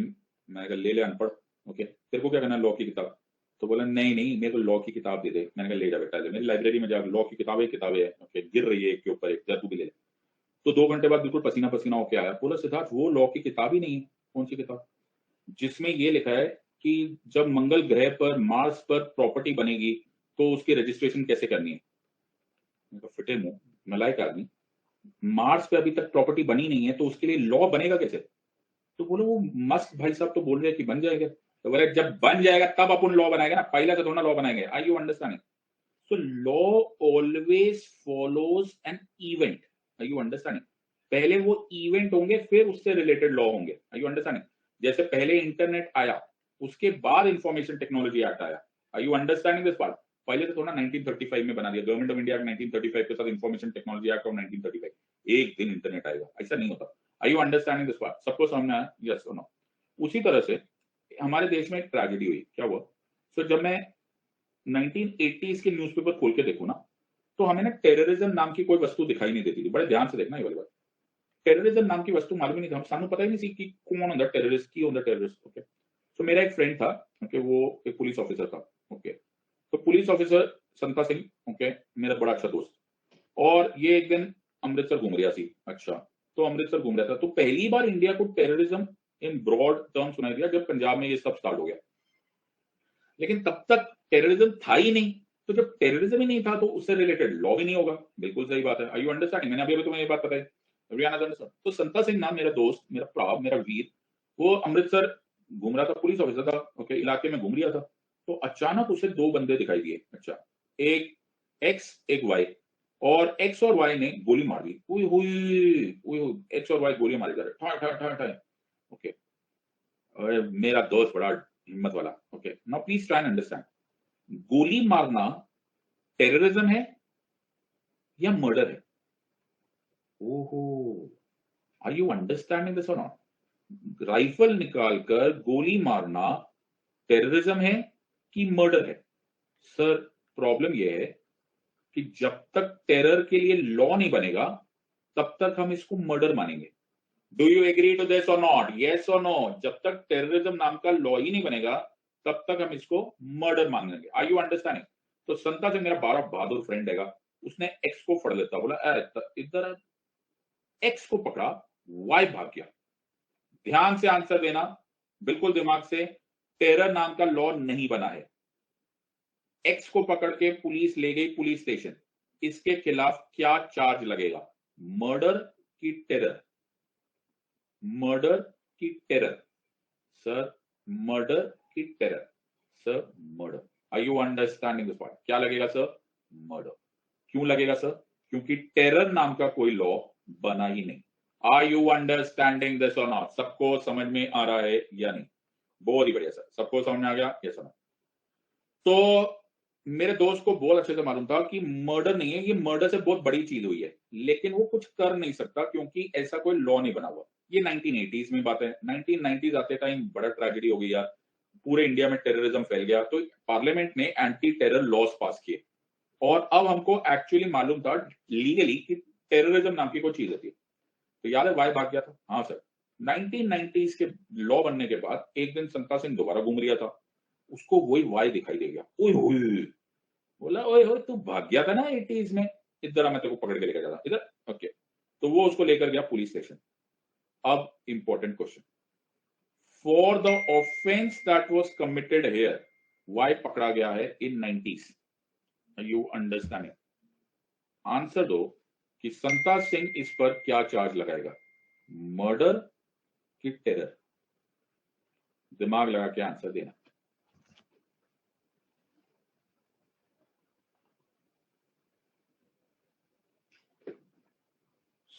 मैंने कहा ले ले अनपढ़, ओके तेरे को क्या करना है लॉ की किताब? तो बोला नहीं नहीं मेरे को लॉ की किताब दे दे। मैंने कहा ले जा बेटा, ले, मेरी लाइब्रेरी में जा, लॉ की किताबें है, ओके गिर रही है एक के ऊपर एक, जा तू भी ले ले। तो 2 घंटे बाद बिल्कुल पसीना पसीना होके आया, बोला सिद्धार्थ वो लॉ की किताब ही नहीं है। कौन सी किताब? जिसमें ये लिखा है कि जब मंगल ग्रह पर, मार्स पर प्रॉपर्टी बनेगी तो उसकी रजिस्ट्रेशन कैसे करनी है। मैंने कहा फिटे मुंह नलायक आदमी, मार्स पे अभी तक प्रॉपर्टी बनी नहीं है तो उसके लिए लॉ बनेगा कैसे? तो बोले वो मस्क भाई साहब तो बोल रहे हैं कि बन जाएगा। तो बोले जब बन जाएगा तब अपन लॉ बनाएंगे ना, पहले से थोड़ा लॉ बनाएंगे। I you understanding? So law always follows an event. I you understanding? पहले वो इवेंट होंगे फिर उससे रिलेटेड लॉ होंगे। I you understanding? जैसे पहले इंटरनेट आया उसके बाद इंफॉर्मेशन टेक्नोलॉजी एक्ट आया। आई यू अंडरस्टैंडिंग दिस पार्ट? पहले तो थोड़ा 1935 में बना दिया गवर्नमेंट ऑफ इंडिया 1935 के साथ इंफॉर्मेशन टेक्नोलॉजी एक्ट ऑफ 1935, एक दिन इंटरनेट आएगा, ऐसा नहीं होता। Are you understanding this part? सबको समझ में आया? Yes or no? उसी तरह से हमारे देश में एक ट्रेजेडी हुई। क्या हुआ? सो जब मैं 1980s के न्यूज़पेपर खोल के देखूं ना, तो हमें ना टेररिज्म नाम की कोई वस्तु दिखाई नहीं देती थी। बड़े ध्यान से देखना ये वाली बात। टेररिज्म नाम की वस्तु मालूम ही नहीं था, सानू पता ही नहीं सी कि कौन होंदा टेररिस्ट, की होंदा टेररिस्ट। ओके, सो मेरा एक फ्रेंड था, ओके वो एक पुलिस ऑफिसर था। ओके, तो पुलिस ऑफिसर संता सिंह, ओके मेरा बड़ा अच्छा दोस्त, और ये एक दिन अमृतसर घूम रहा सी। अच्छा, तो अमृतसर घूम रहा था तो पहली बार इंडिया को टेररिज्म इन ब्रॉड टर्म सुनाई दिया जब पंजाब में ये सब स्टार्ट हो गया, लेकिन तब तक टेररिज्म था ही नहीं। तो जब टेररिज्म ही नहीं था तो उससे रिलेटेड लॉ भी नहीं होगा। बिल्कुल सही बात है। I you understanding? मैंने अभी तुम्हें ये बात बताई। तो संता सिंह नाम मेरा दोस्त, मेरा प्राव, मेरा वीर, वो अमृतसर घूम रहा था, पुलिस ऑफिसर था। ओके, इलाके में घूम रहा था तो अचानक उसे 2 बंदे दिखाई दिए। अच्छा, एक एक्स एक वाई, और एक्स और वाई ने गोली मार दी। हुई हुई हुई, एक्स और वाई गोली मारी जा रहे, ठा ठा ठा ठा। ओके, मेरा दोस्त बड़ा हिम्मत वाला। Okay, now please try and understand, गोली मारना टेररिज्म है या मर्डर है? ओहो, आर यू अंडरस्टैंडिंग दिस और नॉट? राइफल निकालकर गोली मारना टेररिज्म है कि मर्डर है? सर प्रॉब्लम यह है कि जब तक टेरर के लिए लॉ नहीं बनेगा तब तक हम इसको मर्डर मानेंगे। Do you agree to this और नॉट? यस और नो? जब तक टेररिज्म नाम का लॉ ही नहीं बनेगा तब तक हम इसको मर्डर मानेंगे। Are you understanding? तो संता से मेरा बड़ा बहादुर फ्रेंड हैगा, उसने एक्स को फड़ लेता, बोला इधर एक्स को पकड़ा, वाई भाग गया। ध्यान से आंसर देना, बिल्कुल दिमाग से। टेरर नाम का लॉ नहीं बना है। एक्स को पकड़ के पुलिस ले गई पुलिस स्टेशन, इसके खिलाफ क्या चार्ज लगेगा? मर्डर की टेरर? मर्डर की टेरर सर, मर्डर की terror sir, murder. Are you understanding this part? क्या लगेगा सर? मर्डर। क्यों लगेगा सर? क्योंकि टेरर नाम का कोई लॉ बना ही नहीं। आर यू अंडरस्टैंडिंग दिस और नॉट? सबको समझ में आ रहा है या नहीं? बहुत ही बढ़िया सर, सबको समझ में आ गया? Yes sir. तो मेरे दोस्त को बहुत अच्छे से मालूम था कि मर्डर नहीं है, ये मर्डर से बहुत बड़ी चीज हुई है, लेकिन वो कुछ कर नहीं सकता क्योंकि ऐसा कोई लॉ नहीं बना हुआ। ये 1980s में बात है। 1990s आते टाइम बड़ा ट्रेजेडी हो गई यार, पूरे इंडिया में टेररिज्म फैल गया, तो पार्लियामेंट ने एंटी टेरर लॉज पास किए और अब हमको एक्चुअली मालूम था लीगली कि टेररिज्म नाम की कोई चीज होती है। तो याद है वाई भाग गया था? हाँ सर। 1990s के लॉ बनने के बाद एक दिन संता सिंह दोबारा घूम रहा था, उसको वही वाई दिखाई दे गया। ओए होए, बोला ओए होए तू भाग गया था ना 80s में, इधर आ मैं तेरे को पकड़ के लेकर जाता इधर। ओके, तो वो उसको लेकर गया पुलिस स्टेशन। अब important question, for the offence that was committed here, why पकड़ा गया है इन 90s? You understanding? आंसर दो कि संता सिंह इस पर क्या चार्ज लगाएगा, मर्डर की टेरर? दिमाग लगा के आंसर देना।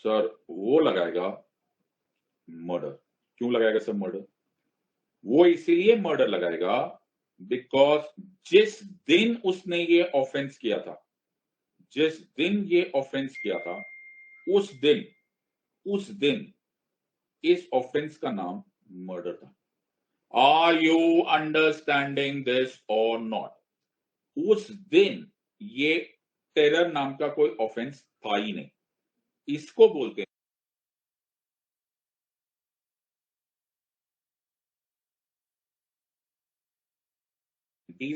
सर वो लगाएगा मर्डर। क्यों लगाएगा सर मर्डर? वो इसीलिए मर्डर लगाएगा बिकॉज जिस दिन उसने ये ऑफेंस किया था, जिस दिन ये ऑफेंस किया था, उस दिन इस ऑफेंस का नाम मर्डर था। आर यू अंडरस्टैंडिंग दिस और नॉट? उस दिन ये टेरर नाम का कोई ऑफेंस था ही नहीं। इसको बोलते हैं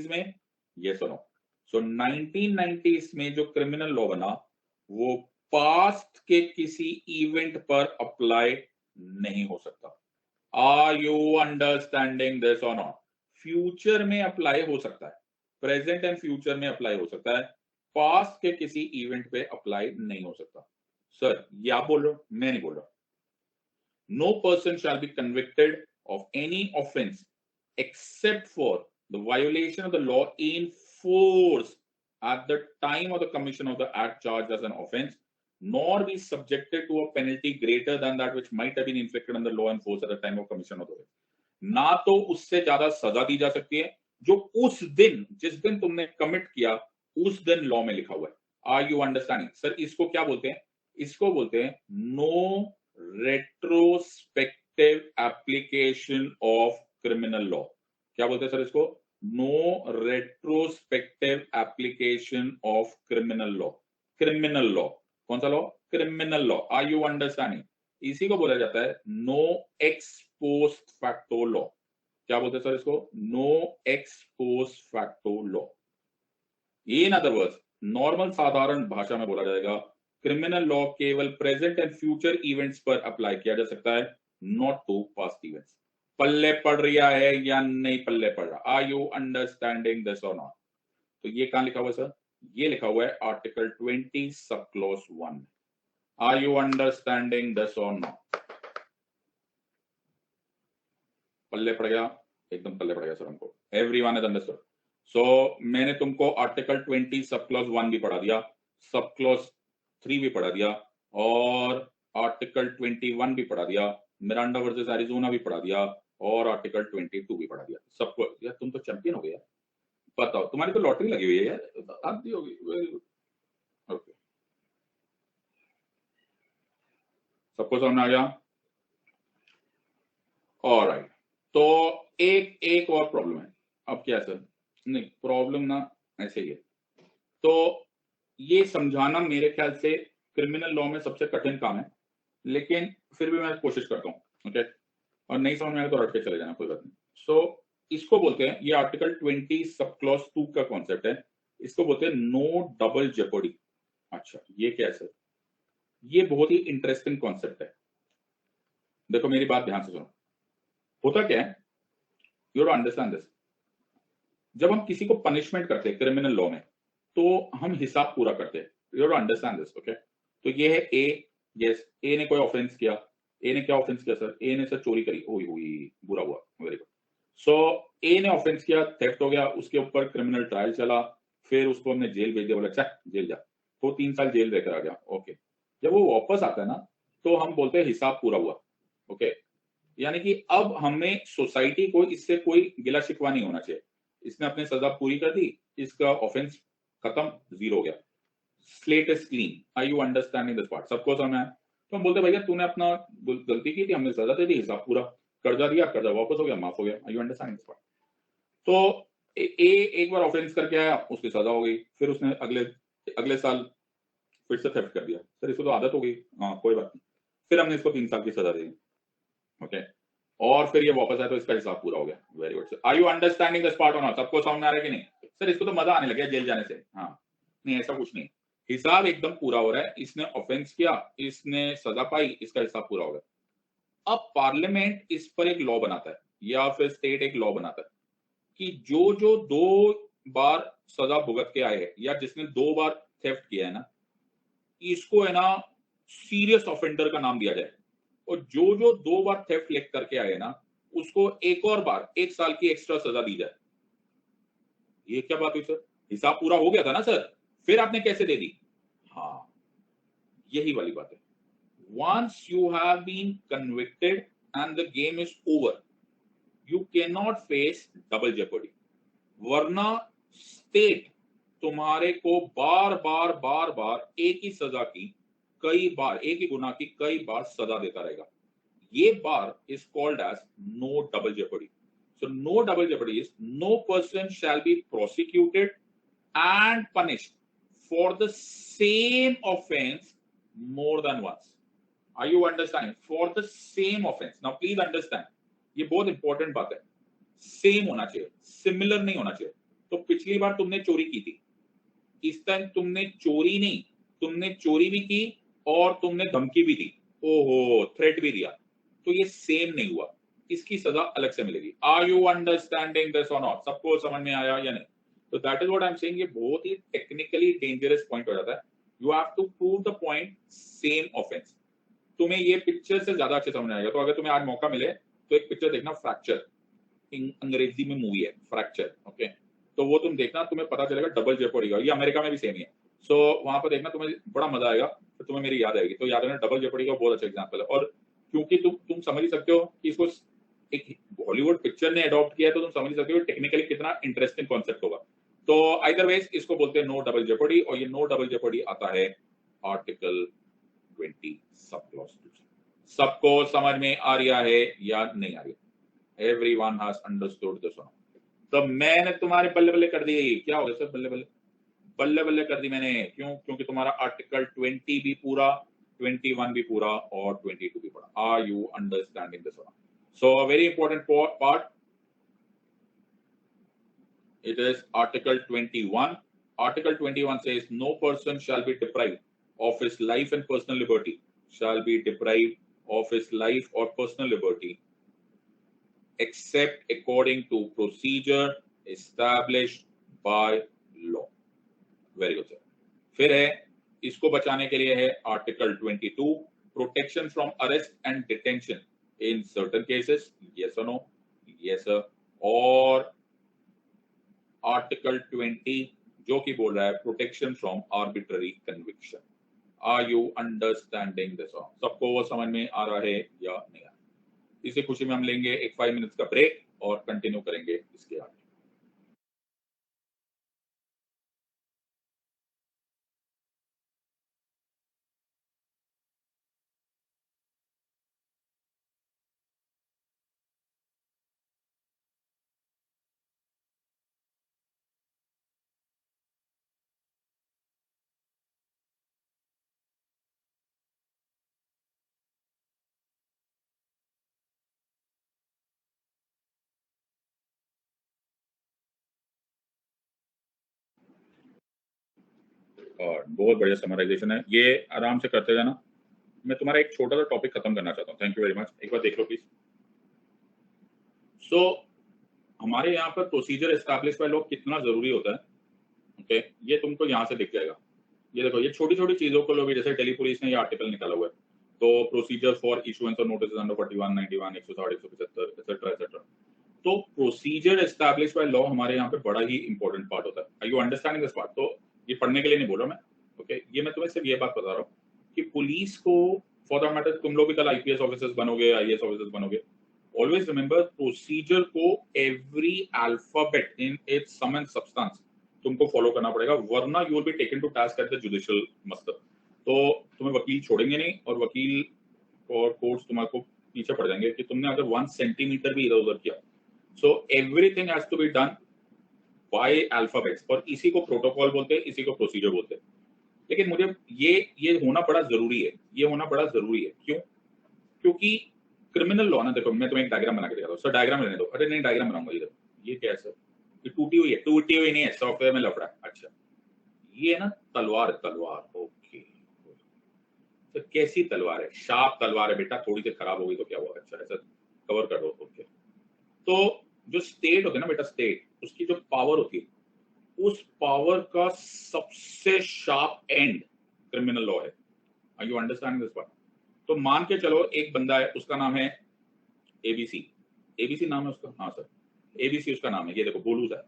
में, ये सुनो। सो 1990s में जो क्रिमिनल लॉ बना वो पास्ट के किसी इवेंट पर अप्लाई नहीं हो सकता। आर यू अंडरस्टैंडिंग दिस और नॉट? फ्यूचर में अप्लाई हो सकता है, प्रेजेंट एंड फ्यूचर में अप्लाई हो सकता है, पास्ट के किसी इवेंट पे अप्लाई नहीं हो सकता। सर ये आप बोल रहे हो, मैं नहीं बोल रहा। No person shall be convicted of any offense except for the violation of the law in force at the time of the commission of the act charged as an offense, nor be subjected to a penalty greater than that which might have been inflicted under law in force at the time of commission of the offense. ना तो उससे ज्यादा सजा दी जा सकती है जो उस दिन, जिस दिन तुमने कमिट किया, उस दिन लॉ में लिखा हुआ है। Are you understanding? सर इसको क्या बोलते हैं? इसको बोलते हैं no retrospective application of criminal law. क्या बोलते हैं सर इसको? No retrospective application of criminal law. Criminal law कौन सा law? Criminal law. Are you understanding? इसी को बोला जाता है no ex post facto law. क्या बोलते हैं सर इसको? No ex post facto law. In other words, normal साधारण भाषा में बोला जाएगा क्रिमिनल लॉ केवल प्रेजेंट एंड फ्यूचर इवेंट्स पर अप्लाई किया जा सकता है, नॉट टू पास्ट इवेंट्स। पल्ले पड़ रहा है या नहीं पल्ले पड़ रहा? आर यू अंडरस्टैंडिंग दिस और नॉट? तो ये कहां लिखा हुआ है सर? ये लिखा हुआ है article 20 sub clause 1। Are you understanding this और नॉट? पल्ले पड़ गया? एकदम पल्ले पड़ गया सर हमको। Everyone has understood. सो मैंने तुमको आर्टिकल 20 सब क्लॉज 1 भी पढ़ा दिया, सब क्लॉज 3 भी पढ़ा दिया और आर्टिकल 21 भी पढ़ा दिया, मिरांडा वर्सेस एरिजोना भी पढ़ा दिया और आर्टिकल 22 भी पढ़ा दिया। सबको यार तुम तो चैंपियन हो गए यार। बताओ, तुम्हारी तो लॉटरी लगी हुई है यार, आती होगी। ओके, सबको समझ में आ गया? ऑलराइट, तो एक एक और प्रॉब्लम है। अब क्या है सर? नहीं, प्रॉब्लम ना ऐसे ही है। तो ये समझाना मेरे ख्याल से क्रिमिनल लॉ में सबसे कठिन काम है लेकिन फिर भी मैं कोशिश करता हूँ, ओके? और नहीं समझ में आया तो रट के चले जाना, कोई बात नहीं। सो इसको बोलते हैं, ये आर्टिकल 20 सब क्लॉज 2 का कॉन्सेप्ट है। इसको बोलते हैं नो डबल जेओपार्डी। अच्छा, ये क्या है सर? ये बहुत ही इंटरेस्टिंग कॉन्सेप्ट है। देखो मेरी बात ध्यान से सुनो। होता क्या है, you have to understand this. जब हम किसी को पनिशमेंट करते हैं क्रिमिनल लॉ में, तो हम हिसाब पूरा करते हैं। You have to understand this, okay? तो ये है ए, यस, ए ने कोई ऑफेंस किया। ए ने क्या ऑफेंस किया सर? ए ने सर चोरी करी। ओई हुई, बुरा हुआ, वेरी गुड। सो ए ने ऑफेंस किया, थेफ्ट हो गया, उसके ऊपर क्रिमिनल ट्रायल चला, फिर उसको हमने जेल भेज दिया, बोला चल जेल जा, तो 3 साल जेल रहकर आ गया, ओके। जब वो वापस आता है ना, तो हम बोलते हैं हिसाब पूरा हुआ, ओके। यानी कि अब हमें सोसाइटी को इससे कोई गिला शिकवा नहीं होना चाहिए। इसने अपनी सजा पूरी कर दी, इसका ऑफेंस खत्म, जीरो हो गया, slate is clean. Are you understanding this part? सबको समझ में आया? तो हम बोलते भैया तूने अपना गलती की थी, हमने सजा दे दी, हिसाब पूरा, कर्जा दिया, कर्जा वापस हो गया, माफ हो गया। Are you understanding this part? तो एक बार ऑफेंस करके आया, उसकी सजा हो गई, फिर उसने अगले अगले साल फिर से थेफ्ट कर दिया, सर इसको तो आदत हो गई, हाँ कोई बात नहीं, फिर हमने इसको 3 साल की सजा दे दी, ओके। और फिर ये वापस आया तो इसका हिसाब पूरा हो गया, very good sir. Are you understanding this part और नॉट? सबको समझ में आ रहा है कि नहीं? सर इसको तो मजा आने लग गया जेल जाने से। हाँ, नहीं ऐसा कुछ नहीं, हिसाब एकदम पूरा हो रहा है। इसने ऑफेंस किया, इसने सजा पाई, इसका हिसाब पूरा हो गया। अब पार्लियामेंट इस पर एक लॉ बनाता है, या फिर स्टेट एक लॉ बनाता है कि जो जो 2 बार सजा भुगत के आए हैं, या जिसने 2 बार थेफ्ट किया है ना, इसको है ना सीरियस ऑफेंडर का नाम दिया जाए। और जो जो 2 बार थेफ्ट लेक करके आए ना, उसको एक और बार 1 साल की एक्स्ट्रा सजा दी जाए। ये क्या बात हुई सर? हिसाब पूरा हो गया था ना सर, फिर आपने कैसे दे दी? हाँ, यही वाली बात है। once you have been convicted and the game is over, you cannot face double jeopardy। वरना स्टेट तुम्हारे को बार बार बार बार एक ही सजा की, कई बार एक ही गुनाह की कई बार सजा देता रहेगा। ये बार is called as no double jeopardy। So no double jeopardy is no person shall be prosecuted and punished for the same offense more than once। Are you understanding? For the same offense। Now please understand, ये बहुत important बात है। Same होना चाहिए, similar नहीं होना चाहिए। तो पिछली बार तुमने चोरी की थी, इस टाइम तुमने चोरी नहीं, तुमने चोरी भी की और तुमने धमकी भी दी, ओहो थ्रेट भी दिया, तो ये सेम नहीं हुआ, इसकी सजा अलग से मिलेगी। आर यू अंडरस्टैंडिंग दिस और नॉट? सबको समझ में आया या नहीं? तो that is what I am saying, ये बहुत ही टेक्निकली डेंजरस पॉइंट हो जाता है। You have to prove the point same offence. तुम्हें ये पिक्चर से ज्यादा अच्छे समझ में आएगा। तो अगर तुम्हें आज मौका मिले तो एक पिक्चर देखना, फ्रैक्चर, अंग्रेजी में मूवी है फ्रैक्चर, ओके। तो वो तुम देखना, तुम्हें पता चलेगा डबल जेओपार्डी का, ये अमेरिका में भी सेम ही है। सो वहां पर देखना, तुम्हें बड़ा मजा आएगा, तो तुम्हें मेरी याद आएगी। तो याद रखना, डबल जेओपार्डी का बहुत अच्छा एग्जांपल है। और क्योंकि तुम समझ ही सकते हो कि इसको एक बॉलीवुड पिक्चर ने अडॉप्ट किया है, तो तुम समझ ही सकते हो टेक्निकली कितना इंटरेस्टिंग कॉन्सेप्ट होगा। तो आइदर वेज इसको बोलते हैं नो डबल जेओपार्डी, और ये नो डबल जेओपार्डी आता है आर्टिकल 20 सब क्लॉज 2। सबको समझ में आ रहा है या नहीं आ रही? Everyone has understood this one। तो मैंने तुम्हारे बल्ले बल्ले कर दी। क्या हो गया सर? बल्ले बल्ले बल्ले बल्ले कर दी मैंने, क्यों? क्योंकि तुम्हारा आर्टिकल 20 भी पूरा, 21 भी पूरा, और 22 भी पूरा। Are you understanding this one? So very important part, it is article 21। article 21 says no person shall be deprived of his life and personal liberty, shall be deprived of his life or personal liberty except according to procedure established by law। Very good sir. फिर है, इसको बचाने के लिए है article 22, protection from arrest and detention in certain cases, yes और no? Yes sir. और article 20 जो कि बोल रहा है protection from arbitrary conviction. Are you understanding this? सबको वो समझ में आ रहा है या नहीं आ रहा? इसी खुशी में हम लेंगे एक 5 मिनट्स का ब्रेक और कंटिन्यू करेंगे इसके आगे। और बहुत बढ़िया समराइजेशन है, ये आराम से करते जाना। मैं तुम्हारा एक छोटा सा टॉपिक खत्म करना चाहता हूँ। Thank you very much. एक बार देख लो प्लीज। सो हमारे यहाँ पर प्रोसीजर एस्टैब्लिश बाय लॉ कितना जरूरी होता है, ओके ये तुमको यहाँ से दिख जाएगा। ये देखो, ये छोटी छोटी चीजों को लोग, जैसे दिल्ली पुलिस ने ये आर्टिकल निकाला हुआ है, तो procedure for issuance of notice under 41, 91, 160, 175 etcetera etcetera. तो प्रोसीजर एस्टैब्लिश बाय लॉ हमारे यहाँ पे बड़ा ही इंपॉर्टेंट पार्ट होता है। Are you understanding this part? तो ये पढ़ने के लिए नहीं बोल रहा मैं, ओके ये मैं तुम्हें सिर्फ ये बात बता रहा हूँ कि पुलिस को, फॉर दैट मैटर तुम लोग भी कल आईपीएस ऑफिसर्स बनोगे, आईएएस ऑफिसर्स बनोगे, ऑलवेज रिमेंबर प्रोसीजर को every alphabet in its sum and substance तुमको फॉलो करना पड़ेगा, वरना you will be taken to task at the judicial muster. तो तुम्हें वकील छोड़ेंगे नहीं, और वकील और कोर्ट्स तुम्हारे पीछे पड़ जाएंगे कि तुमने अगर 1 सेंटीमीटर भी इधर उधर किया। So everything has to be done by alphabets, और इसी को प्रोटोकॉल बोलते हैं, इसी को प्रोसीजर बोलते हैं। लेकिन मुझे ये होना बड़ा जरूरी है, ये होना बड़ा जरूरी है। क्यों? क्योंकि क्रिमिनल लॉ ना, देखो मैं तुम्हें एक डायग्राम बना के दिखाता हूँ सर। डायग्राम रहने दो। अरे नहीं, डायग्राम बनाऊंगा इधर। ये क्या है सर? ये टूटी हुई है। टूटी हुई नहीं है, सॉफ्टवेयर में लफड़ा है। अच्छा, ये ना तलवार है, तलवार। ओके, तो कैसी तलवार है? शार्प तलवार है बेटा, थोड़ी सी खराब हो गई तो क्या हुआ? अच्छा, ऐसा कवर कर दो। ओके, तो जो स्टेट होते हैं ना बेटा, स्टेट, उसकी जो पावर होती है, उस पावर का सबसे शार्प एंड क्रिमिनल लॉ है। Are you understanding this part? तो मान के चलो एक बंदा है, उसका नाम है एबीसी। एबीसी नाम है उसका? हाँ सर, एबीसी उसका नाम है। ये देखो बोलूज है।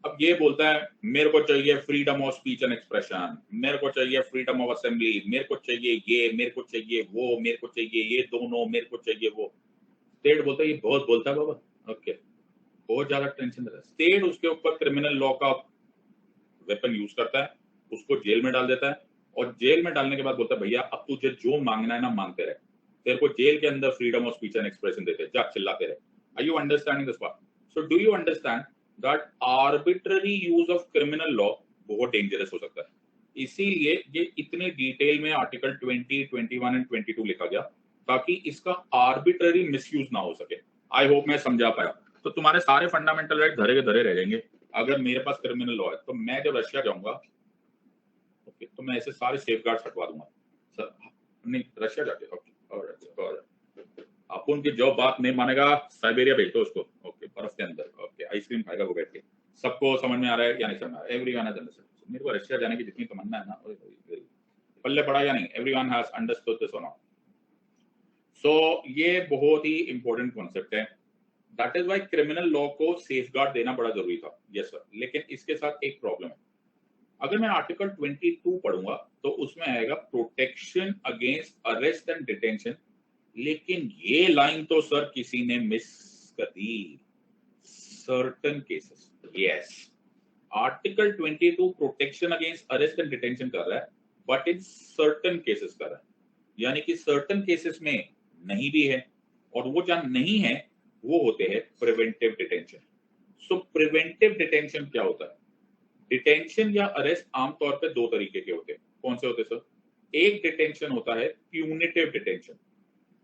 अब ये बोलता है मेरे को चाहिए freedom of speech and expression, मेरे को चाहिए फ्रीडम ऑफ असेंबली, मेरे को चाहिए ये, मेरे को चाहिए वो, मेरे को चाहिए ये दोनों, मेरे को चाहिए वो। स्टेट बोलता है ये बहुत बोलता है बाबा, ओके बहुत ज्यादा टेंशन देता है। स्टेट उसके ऊपर क्रिमिनल लॉ का वेपन यूज करता है, उसको जेल में डाल देता है, और जेल में डालने के बाद बोलता है भैया अब तुझे जो मांगना है ना मांगते रहे, तेरे को जेल के अंदर freedom of speech and expression देते हैं, जा चिल्लाते रहे। Are you understanding this part? So do you understand that arbitrary use of criminal law बहुत डेंजरस हो सकता है। इसीलिए ये इतने डिटेल में आर्टिकल 20, 21 एंड 22 लिखा गया, ताकि इसका आर्बिट्ररी मिसयूज ना हो सके। आई होप मैं समझा पाया। तो तुम्हारे सारे फंडामेंटल राइट धरे के धरे रह जाएंगे अगर मेरे पास क्रिमिनल लॉ है। तो मैं जब रशिया जाऊंगा, ओके, तो मैं ऐसे सारे सेफगार्ड्स हटवा दूंगा सर। नहीं, रशिया जाके, ओके, और अपुन की जो बात नहीं मानेगा, साइबेरिया भेज दो उसको, ओके, बर्फ के अंदर, ओके, आइसक्रीम खाएगा वो बैठ के। सबको समझ में आ रहा है या नहीं समझ में आ रहा है? Everyone has understood. मेरे को रशिया जाने की जितनी तमन्ना है ना, पल्ले पड़ा या नहीं? एवरीवन हैज अंडरस्टूड दिस और नॉट? सो ये बहुत ही इंपॉर्टेंट कॉन्सेप्ट है। That is why criminal law को सेफगार्ड देना बड़ा जरूरी था। यस सर, लेकिन इसके साथ एक प्रॉब्लम है। अगर मैं आर्टिकल 22 पढ़ूंगा तो उसमें आएगा protection against arrest and detention, लेकिन ये लाइन तो सर किसी ने मिस कर दी। Certain cases, yes, article 22 protection against arrest and detention कर रहा है, बट इन सर्टेन केसेस कर रहा है, यानी कि सर्टेन केसेस में नहीं भी है, और वो जहां नहीं है वो होते हैं प्रिवेंटिव डिटेंशन। सो प्रिवेंटिव डिटेंशन क्या होता है? डिटेंशन या अरेस्ट आमतौर पे दो तरीके के होते हैं। कौन से होते हैं सर? एक डिटेंशन होता है प्यूनिटिव डिटेंशन।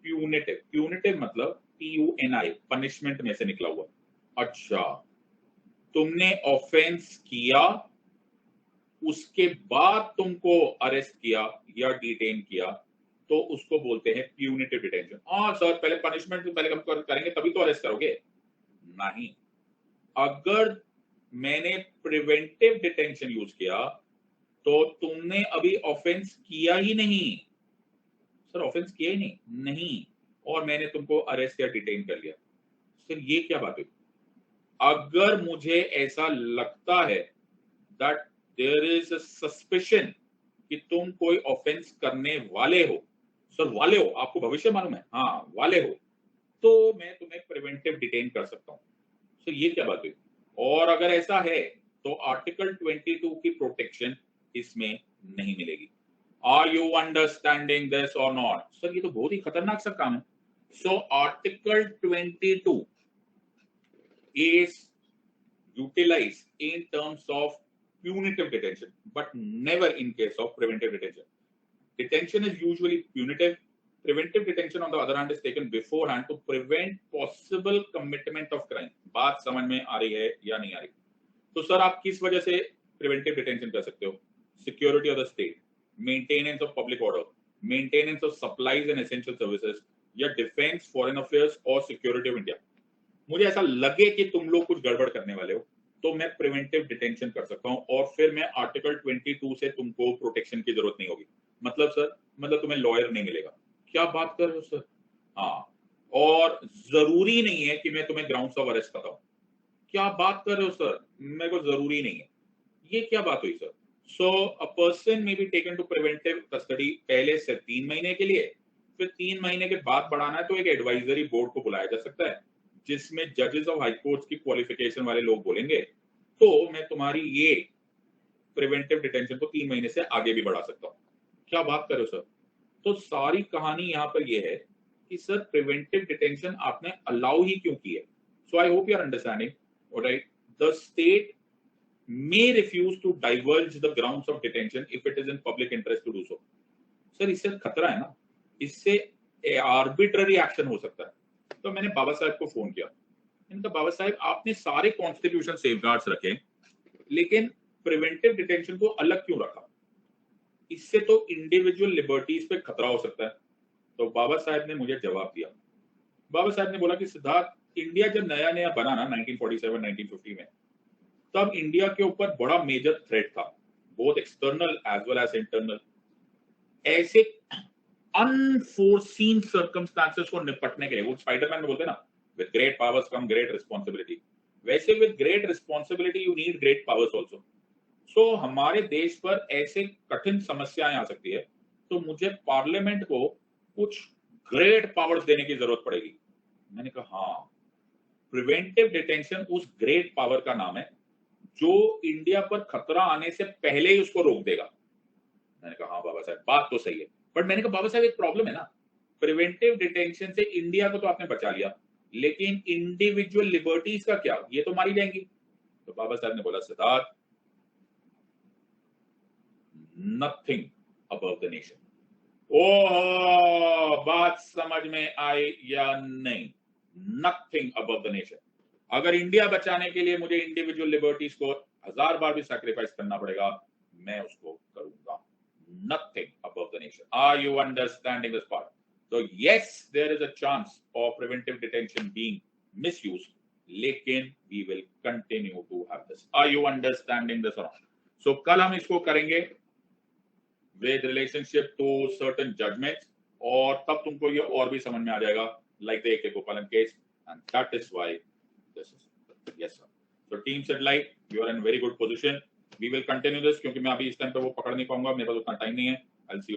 प्यूनिटिव मतलब PUNI, पनिशमेंट में से निकला हुआ। अच्छा, तुमने ऑफेंस किया, उसके बाद तुमको अरेस्ट किया या डिटेन किया, तो उसको बोलते हैं प्यूनिटिव डिटेंशन। हाँ सर, पहले पनिशमेंट पहले हम करेंगे तभी तो अरेस्ट करोगे। नहीं, अगर मैंने प्रिवेंटिव डिटेंशन यूज किया तो तुमने अभी ऑफेंस किया ही नहीं। सर ऑफेंस किया ही नहीं, और मैंने तुमको अरेस्ट या डिटेन कर लिया। सर ये क्या बात है? अगर मुझे ऐसा लगता है that there is a suspicion कि तुम कोई ऑफेंस करने वाले हो, सर वाले हो, आपको भविष्य मालूम है, हाँ वाले हो, तो मैं तुम्हें प्रिवेंटिव डिटेन कर सकता हूं। सर ये क्या बात हुई? और अगर ऐसा है तो आर्टिकल 22 की प्रोटेक्शन इसमें नहीं मिलेगी। आर यू अंडरस्टैंडिंग दिस और नॉट? सर ये तो बहुत ही खतरनाक सा काम है। So article 22 is utilized in terms of punitive detention, but never in case of preventive detention. Detention is usually punitive. Preventive detention, on the other hand, is taken beforehand to prevent possible commitment of crime. बात समझ में आ रही है या नहीं आ रही? तो sir आप किस वजह से प्रिवेंटिव डिटेंशन कर सकते हो? security of the state, maintenance of public order, maintenance of supplies and essential services, या डिफेंस, फॉरेन अफेयर्स और सिक्योरिटी ऑफ इंडिया, मुझे ऐसा लगे कि तुम लोग कुछ गड़बड़ करने वाले हो तो मैं प्रिवेंटिव डिटेंशन कर सकता हूं और फिर मैं आर्टिकल 22 से तुमको प्रोटेक्शन की जरूरत नहीं होगी। मतलब सर, मतलब तुम्हें लॉयर नहीं मिलेगा। क्या बात कर रहे हो सर? हाँ, और जरूरी नहीं है कि मैं तुम्हें ग्राउंड्स ऑफ अरेस्ट बताऊं। क्या बात कर रहे हो सर? मेरे को जरूरी नहीं है। ये क्या बात हुई sir? So a person may be taken to preventive custody पहले से 3 महीने के लिए, फिर 3 महीने के बाद बढ़ाना है तो एक एडवाइजरी बोर्ड को बुलाया जा सकता है जिसमें जजेस ऑफ हाई कोर्ट की क्वालिफिकेशन वाले लोग बोलेंगे तो मैं तुम्हारी ये प्रिवेंटिव डिटेंशन को 3 महीने से आगे भी बढ़ा सकता हूँ। क्या बात कर रहे हो सर? तो सारी कहानी यहाँ पर ये है कि सर प्रिवेंटिव डिटेंशन आपने अलाउ ही क्यों की है। So I hope you are understanding, alright. The state may refuse to diverge the grounds of detention if it is in public interest to do so. Sir इससे खतरा है ना, इससे आर्बिट्ररी एक्शन हो सकता है। तो मैंने बाबा साहब को फोन किया, मैंने कहा बाबा साहब आपने सारे कॉन्स्टिट्यूशन सेफगार्ड्स रखे लेकिन प्रिवेंटिव डिटेंशन को अलग क्यों रखा? इससे तो इंडिविजुअल लिबर्टीज पे खतरा हो सकता है। तो बाबा साहब ने मुझे जवाब दिया। बाबा साहब ने बोला कि सिद्धार्थ, इंडिया जब नया नया बना ना 1947 1950 में, तब इंडिया के ऊपर बड़ा मेजर थ्रेट था, both external as well as internal. ऐसे अनफोर्सीन सर्कमस्टांसेस को निपटने के लिए, वो स्पाइडरमैन में बोलते हैं ना, with great powers come great responsibility, वैसे with great responsibility you need great powers also. So हमारे देश पर ऐसे कठिन समस्याएं आ सकती है तो मुझे पार्लियामेंट को कुछ ग्रेट पावर्स देने की जरूरत पड़ेगी। मैंने कहा हाँ, प्रिवेंटिव डिटेंशन उस ग्रेट पावर का नाम है जो इंडिया पर खतरा आने से पहले ही उसको रोक देगा। मैंने कहा हाँ बाबा साहब, बात तो सही है, बट मैंने कहा बाबा साहब एक प्रॉब्लम है ना, प्रिवेंटिव डिटेंशन से इंडिया को तो आपने बचा लिया लेकिन इंडिविजुअल लिबर्टीज का क्या, ये तो मारी जाएंगी। तो बाबा साहब ने बोला Siddharth, nothing above the nation. Oh, बात समझ में आई या नहीं? Nothing above the nation. अगर इंडिया बचाने के लिए मुझे इंडिविजुअल लिबर्टीज को 1000 बार भी सैक्रिफाइस करना पड़ेगा, मैं उसको करूंगा। Nothing above the nation. Are you understanding this part? तो yes, there is a chance of preventive detention being misused, लेकिन we will continue to have this. Are you understanding this? So कल हम इसको करेंगे with relationship to certain judgments और तब तुमको ये और भी समझ में आ जाएगा, लाइक द AK गोपालन case, and that is why this is, yes sir. So team said like you are in very good position. We will continue this क्योंकि मैं अभी इस टाइम पे वो पकड़ नहीं पाऊंगा, मेरे पास उतना टाइम नहीं है। I'll see you.